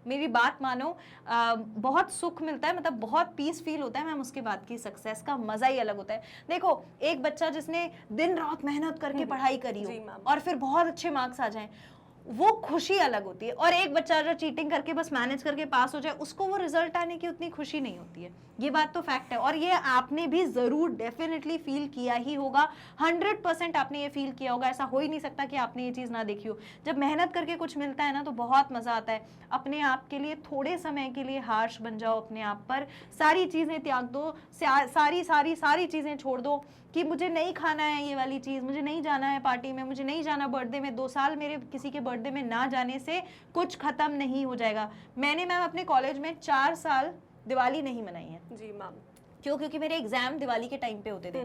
मेरी बात मानो, बहुत सुख मिलता है, मतलब बहुत पीस फील होता है मैम। उसके बाद की सक्सेस का मजा ही अलग होता है। देखो एक बच्चा जिसने दिन रात मेहनत करके पढ़ाई करी हो और फिर बहुत अच्छे मार्क्स आ जाएं, वो खुशी अलग होती है। और एक बच्चा जो चीटिंग करके बस मैनेज करके पास हो जाए, उसको वो रिजल्ट आने की उतनी खुशी नहीं होती है। ये बात तो फैक्ट है, और ये आपने भी जरूर डेफिनेटली फील किया ही होगा। 100% आपने ये फील किया होगा। ऐसा हो ही नहीं सकता कि आपने ये चीज ना देखी हो। जब मेहनत करके कुछ मिलता है ना तो बहुत मजा आता है। अपने आप के लिए थोड़े समय के लिए हार्श बन जाओ, अपने आप पर सारी चीजें त्याग दो, सारी चीजें छोड़ दो कि मुझे नहीं खाना है ये वाली चीज, मुझे नहीं जाना है पार्टी में, मुझे नहीं जाना बर्थडे में। 2 साल मेरे किसी के बर्थडे में ना जाने से कुछ खत्म नहीं हो जाएगा। मैंने मैम अपने कॉलेज में 4 साल दिवाली नहीं मनाई है। जी मैम। क्यों? क्योंकि मेरे एग्जाम दिवाली के टाइम पे होते थे।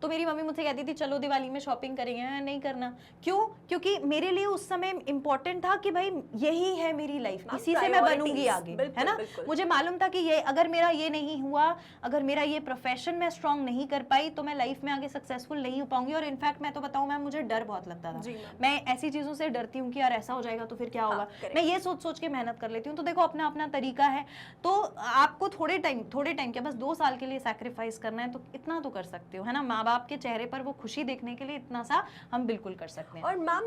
तो मेरी मम्मी मुझसे कहती थी चलो दिवाली में शॉपिंग करेंगे। नहीं करना। क्यों? क्योंकि मेरे लिए उस समय इंपॉर्टेंट था कि भाई यही है मेरी लाइफ, इसी से मैं बनूंगी आगे, है ना? मुझे मालूम था कि ये अगर मेरा ये नहीं हुआ, अगर मेरा ये प्रोफेशन में स्ट्रांग नहीं कर पाई, तो मैं लाइफ में आगे सक्सेसफुल नहीं हो पाऊंगी। और इनफैक्ट मैं तो बताऊं मैम, मुझे डर बहुत लगता था। मैं ऐसी चीजों से डरती हूँ कि यार ऐसा हो जाएगा तो फिर क्या होगा। मैं ये सोच के मेहनत कर लेती हूँ। तो देखो अपना अपना तरीका है। तो आपको थोड़े टाइम क्या, बस 2 साल के लिए लिए सैक्रिफाइस करना है तो इतना तो कर सकते हो, है ना। माँ बाप के चेहरे पर वो खुशी देखने के लिए इतना सा हम बिल्कुल कर सकते हैं। और ma'am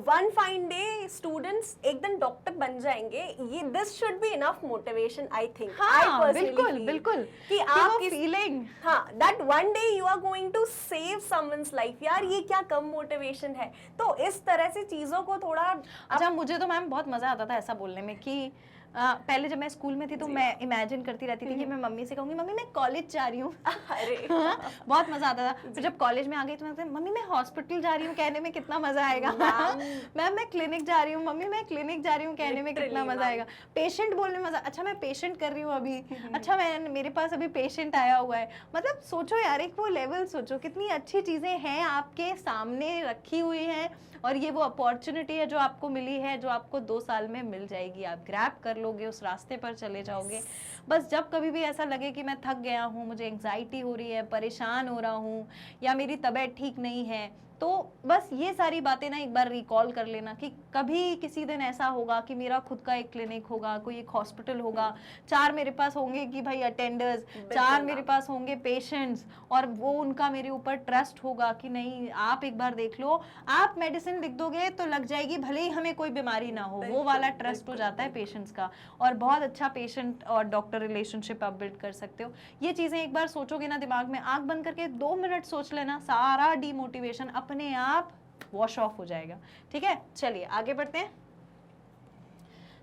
one fine day students एक दिन डॉक्टर बन जाएंगे, ये this should be enough motivation I think. हाँ, बिल्कुल बिल्कुल कि आप फीलिंग, हाँ, that one day you are going to save someone's life, यार ये क्या कम मोटिवेशन है। तो इस तरह से चीजों को थोड़ा अच्छा, मुझे तो मैम बहुत मजा आता था ऐसा बोलने में कि पहले जब मैं स्कूल में थी तो मैं इमेजिन करती रहती थी कि मैं मम्मी से कहूंगी मम्मी मैं कॉलेज जा रही हूँ। अरे बहुत मजा आता था। फिर जब कॉलेज में आ गई तो मैं मम्मी मैं हॉस्पिटल जा रही हूँ कहने में कितना मजा आएगा। मैम मैं क्लिनिक जा रही हूँ, मम्मी मैं क्लिनिक जा रही हूँ कहने में कितना मजा आएगा। पेशेंट बोलने में मजा, अच्छा मैं पेशेंट कर रही हूँ अभी, अच्छा मेरे पास अभी पेशेंट आया हुआ है। मतलब सोचो यार, एक वो लेवल सोचो, कितनी अच्छी चीजें हैं आपके सामने रखी हुई हैं, और ये वो अपॉर्चुनिटी है जो आपको मिली है, जो आपको 2 साल में मिल जाएगी। आप ग्रैब कर लोगे, उस रास्ते पर चले जाओगे। बस जब कभी भी ऐसा लगे कि मैं थक गया हूँ, मुझे एंग्जाइटी हो रही है, परेशान हो रहा हूँ, या मेरी तबीयत ठीक नहीं है, तो बस ये सारी बातें ना एक बार रिकॉल कर लेना कि कभी किसी दिन ऐसा होगा कि मेरा खुद का एक क्लिनिक होगा, कोई एक हॉस्पिटल होगा, 4 मेरे पास होंगे कि भाई अटेंडर्स, 4 मेरे पास होंगे पेशेंट्स, और वो उनका मेरे ऊपर ट्रस्ट होगा कि नहीं आप एक बार देख लो, आप मेडिसिन लिख दोगे तो लग जाएगी, भले ही हमें कोई बीमारी ना हो। वो वाला ट्रस्ट हो जाता है पेशेंट्स का, और बहुत अच्छा पेशेंट और डॉक्टर रिलेशनशिप आप बिल्ड कर सकते हो। ये चीजें एक बार सोचोगे ना दिमाग में, आंख बंद करके 2 मिनट सोच लेना, सारा डीमोटिवेशन अपने आप वॉश ऑफ हो जाएगा। ठीक है, चलिए आगे बढ़ते हैं।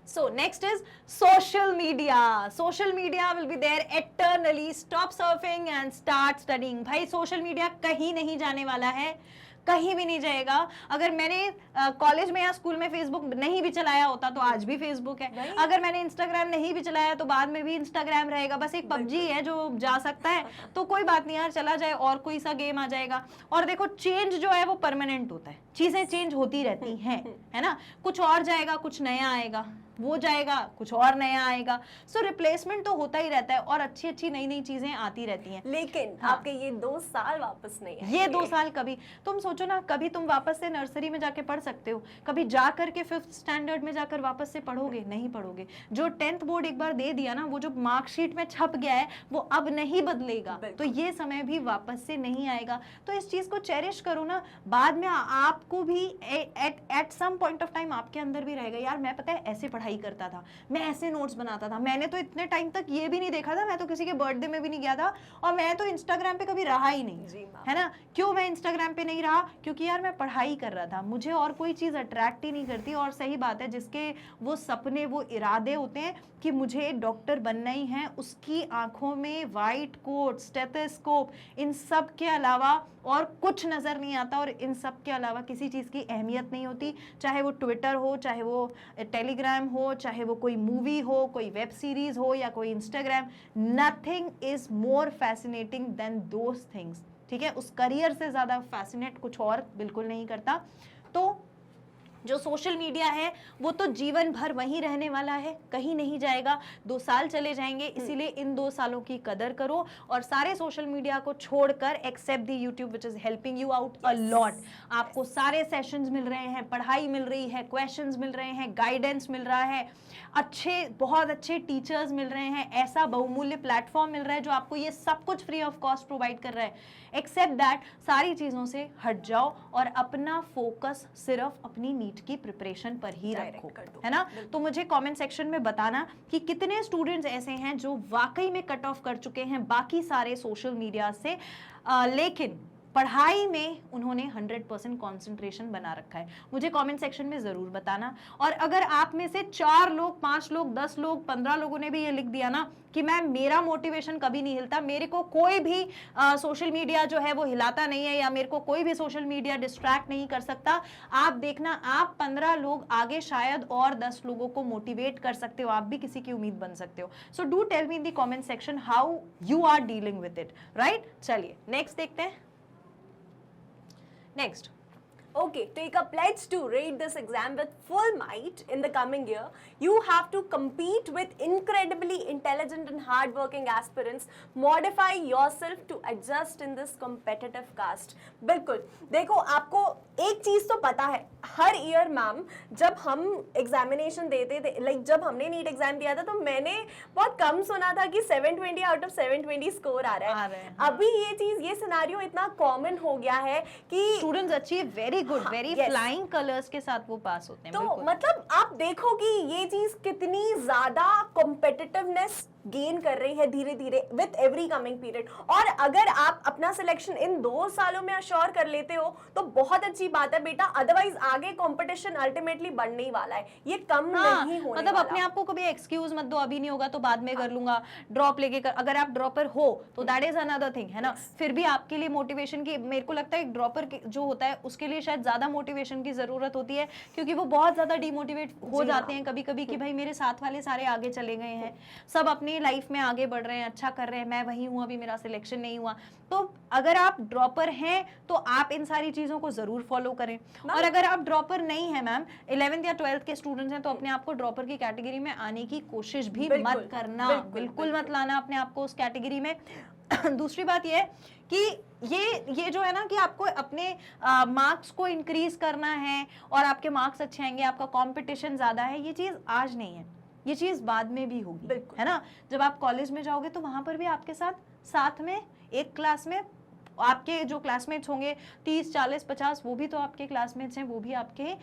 So next is social media. Social media will be there eternally. Stop surfing and start studying. भाई social media कहीं नहीं जाने वाला है, कहीं भी नहीं जाएगा। अगर मैंने कॉलेज में या स्कूल में फेसबुक नहीं भी चलाया होता तो आज भी फेसबुक है, अगर मैंने इंस्टाग्राम नहीं भी चलाया तो बाद में भी इंस्टाग्राम रहेगा। बस एक पबजी है जो जा सकता है, तो कोई बात नहीं यार, चला जाए और कोई सा गेम आ जाएगा। और देखो चेंज जो है वो परमानेंट होता है, चीजें चेंज होती रहती हैं, है ना। कुछ और जाएगा, कुछ नया आएगा, वो जाएगा, कुछ और नया आएगा। सो रिप्लेसमेंट तो होता ही रहता है, और अच्छी अच्छी नई नई चीजें आती रहती हैं। लेकिन हाँ, आपके ये 2 साल वापस नहीं आएंगे। ये 2 साल कभी तुम सोचो ना, कभी तुम वापस से नर्सरी में जाके पढ़ सकते हो, कभी जा करके 5th स्टैंडर्ड में जाकर वापस से पढ़ोगे? नहीं पढ़ोगे। जो 10th बोर्ड एक बार दे दिया ना, वो जो मार्कशीट में छप गया है वो अब नहीं बदलेगा, तो ये समय भी वापस से नहीं आएगा। तो इस चीज को चेरिश करो ना, बाद में आपको भी at some point of time आपके अंदर भी रहेगा, यार मैं पता है ऐसे पढ़ाई करता था, मैं ऐसे नोट्स बनाता था, मैंने तो इतने टाइम तक ये भी नहीं देखा था, मैं तो किसी के बर्थडे में भी नहीं गया था, और मैं तो इंस्टाग्राम पे कभी रहा ही नहीं, है ना। क्यों मैं इंस्टाग्राम पे नहीं रहा? क्योंकि यार मैं पढ़ाई कर रहा था, मुझे और कोई चीज अट्रैक्ट ही नहीं करती। और सही बात है, जिसके वो सपने, वो इरादे होते हैं कि मुझे डॉक्टर बनना ही है, उसकी आंखों में वाइट कोट, स्टेथोस्कोप, इन सब के अलावा और कुछ नजर नहीं आता, और इन सब के अलावा किसी चीज की अहमियत नहीं होती। चाहे वो ट्विटर हो, चाहे वो टेलीग्राम हो, चाहे वो कोई मूवी हो, कोई वेब सीरीज हो, या कोई Instagram, nothing is more fascinating than those things. ठीक है, उस करियर से ज्यादा फैसिनेट कुछ और बिल्कुल नहीं करता। तो जो सोशल मीडिया है वो तो जीवन भर वहीं रहने वाला है, कहीं नहीं जाएगा। 2 साल चले जाएंगे, इसीलिए इन 2 सालों की कदर करो, और सारे सोशल मीडिया को छोड़कर except the YouTube which is helping you out a lot. आपको सारे सेशंस मिल रहे हैं, पढ़ाई मिल रही है, क्वेश्चंस मिल रहे हैं, गाइडेंस मिल रहा है, बहुत अच्छे टीचर्स मिल रहे हैं, ऐसा बहुमूल्य प्लेटफॉर्म मिल रहा है जो आपको ये सब कुछ फ्री ऑफ कॉस्ट प्रोवाइड कर रहा है। एक्सेप्ट दैट, सारी चीजों से हट जाओ और अपना फोकस सिर्फ अपनी नीट की प्रिपरेशन पर ही रखो, है ना। तो मुझे कमेंट सेक्शन में बताना कि कितने स्टूडेंट्स ऐसे हैं जो वाकई में कट ऑफ कर चुके हैं बाकी सारे सोशल मीडिया से, लेकिन पढ़ाई में उन्होंने 100% कंसंट्रेशन बना रखा है। मुझे कमेंट सेक्शन में जरूर बताना। और अगर आप में से 4 लोग, 5 लोग, 10 लोग, 15 लोगों ने भी ये लिख दिया ना कि मैम मेरा मोटिवेशन कभी नहीं हिलता, मेरे को कोई भी सोशल मीडिया जो है वो हिलाता नहीं है, या मेरे को कोई भी सोशल मीडिया डिस्ट्रैक्ट नहीं कर सकता, आप देखना आप 15 लोग आगे शायद और 10 लोगों को मोटिवेट कर सकते हो, आप भी किसी की उम्मीद बन सकते हो। So do tell me in the comment section how you are dealing with it, right. चलिए नेक्स्ट देखते हैं। Next. Okay, take a pledge to rate this exam with full might in the coming year. You have to compete with incredibly intelligent and hardworking aspirants. Modify yourself to adjust in this competitive cast. बिल्कुल, देखो आपको एक चीज तो पता है, हर year ma'am जब हम एग्जामिनेशन देते थे, लाइक जब हमने नीट एग्जाम दिया था तो मैंने बहुत कम सुना था कि 720 आउट ऑफ 720 स्कोर आ रहा है। अभी ये चीज, ये सिनेरियो इतना कॉमन हो गया है कि students achieve very good, very flying colours के साथ वो पास होते हैं। तो मतलब आप देखो कि ये चीज कितनी ज्यादा कॉम्पिटिटिवनेस गेन कर रही है धीरे धीरे विथ एवरी कमिंग पीरियड। और अगर आप अपना सिलेक्शन इन 2 सालों में अश्योर कर लेते हो तो बहुत अच्छी बात है बेटा, अदरवाइज आगे कंपटीशन अल्टीमेटली बढ़ने ही वाला है, ये कम नहीं होने मतलब वाला। अपने आप को कभी एक्सक्यूज मत दो, अभी नहीं होगा तो बाद में कर लूंगा, ड्रॉप लेके कर, अगर आप ड्रॉपर हो तो दैट इज अनदर थिंग, है ना। फिर भी आपके लिए मोटिवेशन की, मेरे को लगता है एक ड्रॉपर जो होता है उसके लिए शायद ज्यादा मोटिवेशन की जरूरत होती है, क्योंकि वो बहुत ज्यादा डिमोटिवेट हो जाते हैं कभी कभी कि भाई मेरे साथ वाले सारे आगे चले गए हैं, सब अपनी लाइफ में आगे बढ़ रहे हैं, अच्छा कर रहे हैं, मैं वही हूं, अभी मेरा सिलेक्शन नहीं हुआ। तो अगर आप ड्रॉपर हैं तो आप इन सारी चीजों को जरूर फॉलो करें। और अगर आप ड्रॉपर नहीं है मैम, 11th या 12th के स्टूडेंट्स हैं, तो अपने आप को ड्रॉपर की कैटेगरी में आने की कोशिश भी मत करना, बिल्कुल मत लाना अपने आप को उस कैटेगरी में। दूसरी बात यह है कि ये जो है ना कि आपको अपने मार्क्स को इंक्रीज करना है और आपके मार्क्स अच्छे आएंगे, आपका कंपटीशन ज्यादा है, ये चीज आज नहीं है, ये चीज बाद में भी होगी, है ना। जब आप कॉलेज में जाओगे तो वहां पर भी आपके साथ में एक क्लास में आपके जो क्लासमेट्स होंगे 30, 40, 50, वो भी तो आपके क्लासमेट्स हैं, वो भी आपके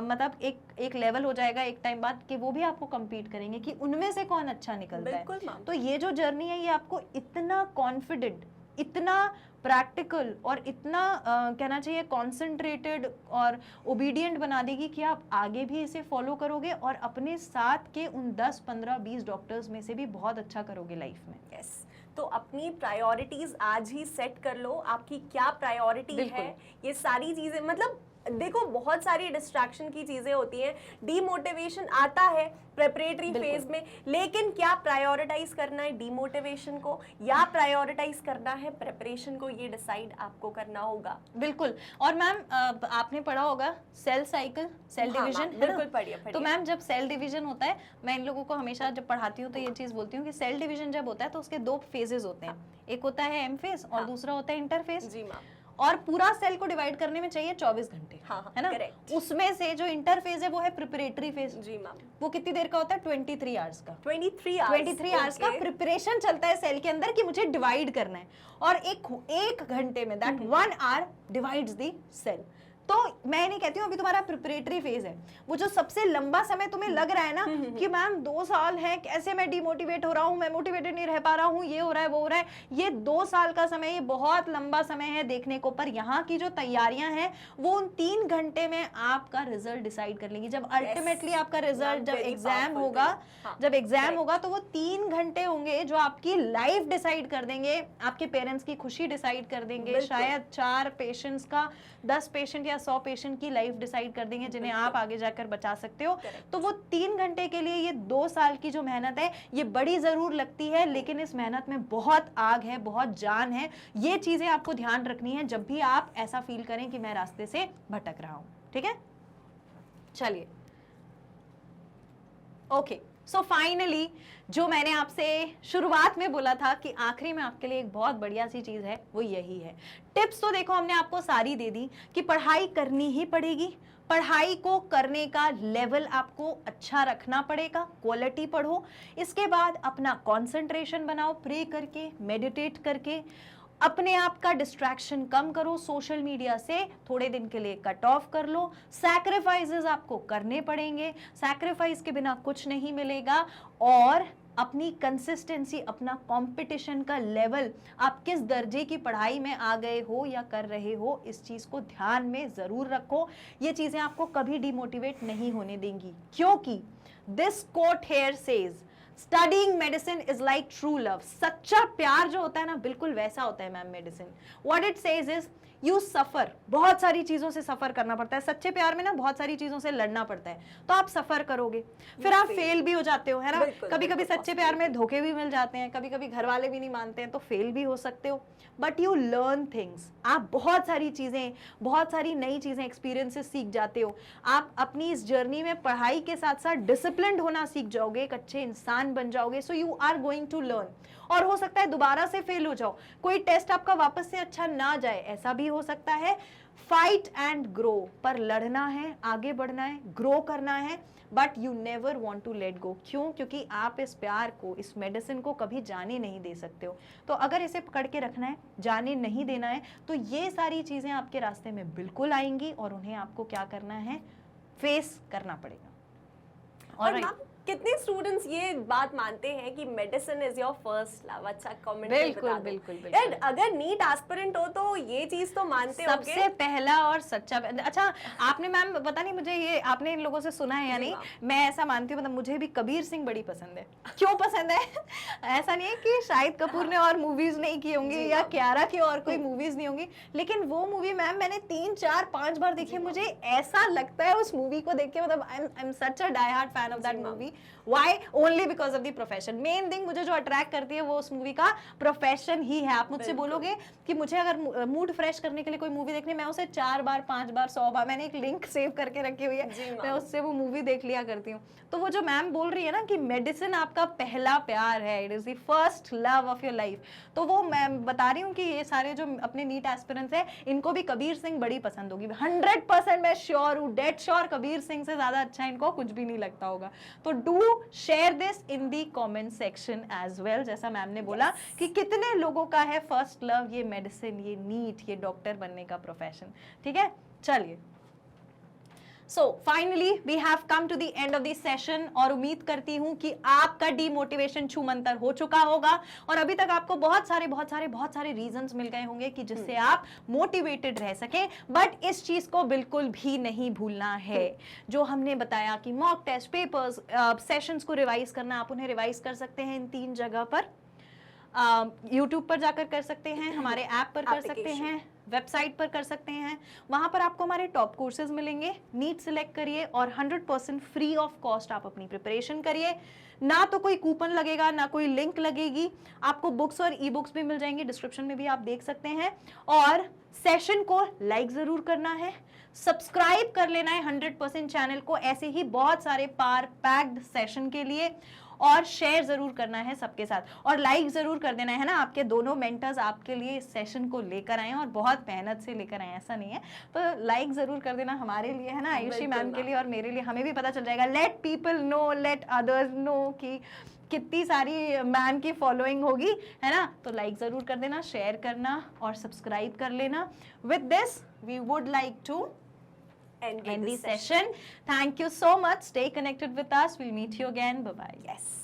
मतलब एक लेवल हो जाएगा एक टाइम बाद कि वो भी आपको compete करेंगे कि उनमें से कौन अच्छा निकलता है। तो ये जो जर्नी है ये आपको इतना कॉन्फिडेंट, इतना प्रैक्टिकल और इतना कहना चाहिए कॉन्सेंट्रेटेड और ओबीडियंट बना देगी कि आप आगे भी इसे फॉलो करोगे और अपने साथ के उन 10, 15, 20 डॉक्टर्स में से भी बहुत अच्छा करोगे लाइफ में। यस, तो अपनी प्रायोरिटीज आज ही सेट कर लो, आपकी क्या प्रायोरिटी है, ये सारी चीजें। मतलब देखो बहुत सारी डिस्ट्रैक्शन की चीजें होती हैं, डीमोटिवेशन आता है प्रेपरेटरी फेज में, लेकिन क्या प्रायोरिटाइज करना है डीमोटिवेशन को या प्रायोरिटाइज करना है प्रेपरेशन को, ये डिसाइड आपको करना होगा। बिल्कुल। और मैम आपने पढ़ा होगा सेल साइकिल, सेल डिवीजन, बिल्कुल पढ़िए। तो मैम जब सेल डिवीजन होता है, मैं इन लोगों को हमेशा जब पढ़ाती हूँ तो ये चीज बोलती हूँ कि सेल डिवीजन जब होता है तो उसके 2 फेजेस होते हैं, एक होता है एम फेज और दूसरा होता है इंटर फेज। जी मैम। और पूरा सेल को डिवाइड करने में चाहिए 24 घंटे, है ना। उसमें से जो इंटरफेज है वो है प्रिपरेटरी फेज। जी मैम। वो कितनी देर का होता है? 23 आवर्स का। 23 आवर्स का प्रिपरेशन चलता है सेल के अंदर कि मुझे डिवाइड करना है, और एक घंटे में that 1 hour divides the cell. तो मैं नहीं कहती हूँ अभी तुम्हारा प्रिपरेटरी फेज है, वो जो सबसे लंबा समय तुम्हें लग रहा है ना कि मैम 2 साल है, कैसे मैं डिमोटिवेट हो रहा हूँ, मैं मोटिवेटेड नहीं रह पा रहा हूँ, ये हो रहा है वो हो रहा है, ये 2 साल का समय, ये बहुत लंबा समय है देखने को। पर यहाँ की जो तैयारियां हैं वो उन 3 घंटे में आपका रिजल्ट डिसाइड कर लेंगी। जब अल्टीमेटली आपका रिजल्ट जब एग्जाम होगा, तो वो 3 घंटे होंगे जो आपकी लाइफ डिसाइड कर देंगे, आपके पेरेंट्स की खुशी डिसाइड कर देंगे, शायद 4 पेशेंट्स का, 10 पेशेंट 100 पेशेंट की लाइफ डिसाइड कर देंगे जिन्हें आप आगे जाकर बचा सकते हो। तो वो 3 घंटे के लिए ये 2 साल की जो मेहनत है ये बड़ी जरूर लगती है, लेकिन इस मेहनत में बहुत आग है, बहुत जान है। ये चीजें आपको ध्यान रखनी है जब भी आप ऐसा फील करें कि मैं रास्ते से भटक रहा हूं, ठीक है। चलिए, ओके, सो फाइनली जो मैंने आपसे शुरुआत में बोला था कि आखिरी में आपके लिए एक बहुत बढ़िया सी चीज है, वो यही है। टिप्स तो देखो हमने आपको सारी दे दी कि पढ़ाई करनी ही पड़ेगी, पढ़ाई को करने का लेवल आपको अच्छा रखना पड़ेगा, क्वालिटी पढ़ो, इसके बाद अपना कंसंट्रेशन बनाओ, प्रे करके, मेडिटेट करके, अपने आप का डिस्ट्रैक्शन कम करो, सोशल मीडिया से थोड़े दिन के लिए कट ऑफ कर लो, सैक्रिफाइसेस आपको करने पड़ेंगे, सैक्रिफाइस के बिना कुछ नहीं मिलेगा, और अपनी कंसिस्टेंसी, अपना कंपटीशन का लेवल, आप किस दर्जे की पढ़ाई में आ गए हो या कर रहे हो, इस चीज को ध्यान में जरूर रखो। ये चीजें आपको कभी डिमोटिवेट नहीं होने देंगी, क्योंकि this quote here says studying medicine is like true love. सच्चा प्यार जो होता है ना, बिल्कुल वैसा होता है ma'am medicine. What it says is you suffer, बहुत सारी चीजों से सफर करना पड़ता है। सच्चे प्यार में ना बहुत सारी चीजों से लड़ना पड़ता है, तो आप सफर करोगे, फिर आप फेल भी हो जाते हो, है ना। कभी कभी सच्चे प्यार में धोखे भी मिल जाते हैं, कभी कभी घर वाले भी नहीं मानते हैं, तो फेल भी हो सकते हो, बट यू लर्न थिंग्स। आप बहुत सारी चीजें, बहुत सारी नई चीजें, एक्सपीरियंसेस सीख जाते हो। आप अपनी इस जर्नी में पढ़ाई के साथ साथ डिसिप्लिन्ड होना सीख जाओगे, एक अच्छे इंसान बन जाओगे। So you are going to learn. और हो सकता है दोबारा से फेल हो जाओ, कोई टेस्ट आपका वापस से अच्छा ना जाए, ऐसा भी हो सकता है, फाइट एंड ग्रो, पर लड़ना है, आगे बढ़ना है, ग्रो करना है, but you never want to let go. क्यों? क्योंकि आप इस प्यार को, इस मेडिसिन को कभी जाने नहीं दे सकते हो। तो अगर इसे पकड़ के रखना है, जाने नहीं देना है, तो ये सारी चीजें आपके रास्ते में बिल्कुल आएंगी और उन्हें आपको क्या करना है, फेस करना पड़ेगा। और मैम कितने स्टूडेंट्स ये बात मानते हैं कि medicine is your first love? अच्छा कमेंट में बिल्कुल बता दो। बिल्कुल यार बिल्कुल। अगर नीट एस्पिरेंट हो तो ये चीज तो मानते होगे। सबसे पहला और सच्चा। अच्छा आपने मैम, पता नहीं मुझे ये आपने इन लोगों से सुना है या जी नहीं, मैम। मैं ऐसा मानती हूँ, मतलब मुझे भी कबीर सिंह बड़ी पसंद है। क्यों पसंद है? ऐसा नहीं है कि शाहिद कपूर ने और मूवीज नहीं की होंगी जी या मैम। कियारा की और कोई मूवीज नहीं होंगी, लेकिन वो मूवी मैम मैंने 3, 4, 5 बार देखी है। मुझे ऐसा लगता है उस मूवी को देख के, मतलब I am such a die hard fan of that movie. Why? Only because of the profession. Main thing मुझे जो अट्रैक्ट करती है वो उस मूवी का प्रोफेशन ही है। आप मुझसे बोलोगे कि मुझे अगर मूड फ्रेश करने के लिए कोई मूवी देखनी, मैं उसे 4 बार, 5 बार, 100 बार, मैंने एक लिंक सेव करके रखी हुई है, मैं उससे वो मूवी देख लिया करती हूँ। तो वो जो मैम बोल रही है ना कि मेडिसिन आपका पहला प्यार है, it is the first love of your life, तो वो मैं बता रही हूँ कि ये सारे जो अपने नीट एस्पिरेंट्स हैं, इनको भी कबीर सिंह बड़ी पसंद होगी। 100% मैं श्योर हूँ, डेड श्योर, कबीर सिंह से ज्यादा अच्छा इनको कुछ भी नहीं लगता होगा। तो do share this in the comment section as well. जैसा मैम ने बोला कि कितने लोगों का है फर्स्ट लव ये मेडिसिन, ये नीट, ये डॉक्टर बनने का प्रोफेशन। ठीक है, चलिए। So finally we have come to the end of the session, और उम्मीद करती हूं कि आपका डीमोटिवेशन छूमंतर हो चुका होगा और अभी तक आपको बहुत सारे रीजंस मिल गए होंगे कि जिससे आप मोटिवेटेड रह सकें। बट इस चीज को बिल्कुल भी नहीं भूलना है जो हमने बताया कि मॉक टेस्ट, पेपर्स, सेशंस को रिवाइज करना। आप उन्हें रिवाइज कर सकते हैं इन 3 जगह पर। यूट्यूब पर जाकर कर सकते हैं, हमारे ऐप पर कर सकते हैं, वेबसाइट पर कर सकते हैं। वहां पर आपको हमारे टॉप कोर्सेज मिलेंगे। नीट सिलेक्ट करिए और 100% फ्री ऑफ कॉस्ट आप अपनी प्रिपरेशन करिए। ना तो कोई कूपन लगेगा, ना कोई लिंक लगेगी। आपको बुक्स और ई बुक्स भी मिल जाएंगी, डिस्क्रिप्शन में भी आप देख सकते हैं। और सेशन को लाइक जरूर करना है, सब्सक्राइब कर लेना है 100% चैनल को, ऐसे ही बहुत सारे पार पैक्ड सेशन के लिए, और शेयर जरूर करना है सबके साथ, और लाइक जरूर कर देना है ना। आपके दोनों मेंटर्स आपके लिए इस सेशन को लेकर आए और बहुत मेहनत से लेकर आए, ऐसा नहीं है। तो लाइक जरूर कर देना हमारे लिए, है ना, आयुषी मैम के लिए और मेरे लिए, हमें भी पता चल जाएगा। Let people know, let others know कि कितनी सारी मैम की फॉलोइंग होगी, है ना। तो लाइक जरूर कर देना, शेयर करना और सब्सक्राइब कर लेना। With this we would like to end the session. Thank you so much. Stay connected with us. We'll meet you again. Bye-bye. Yes.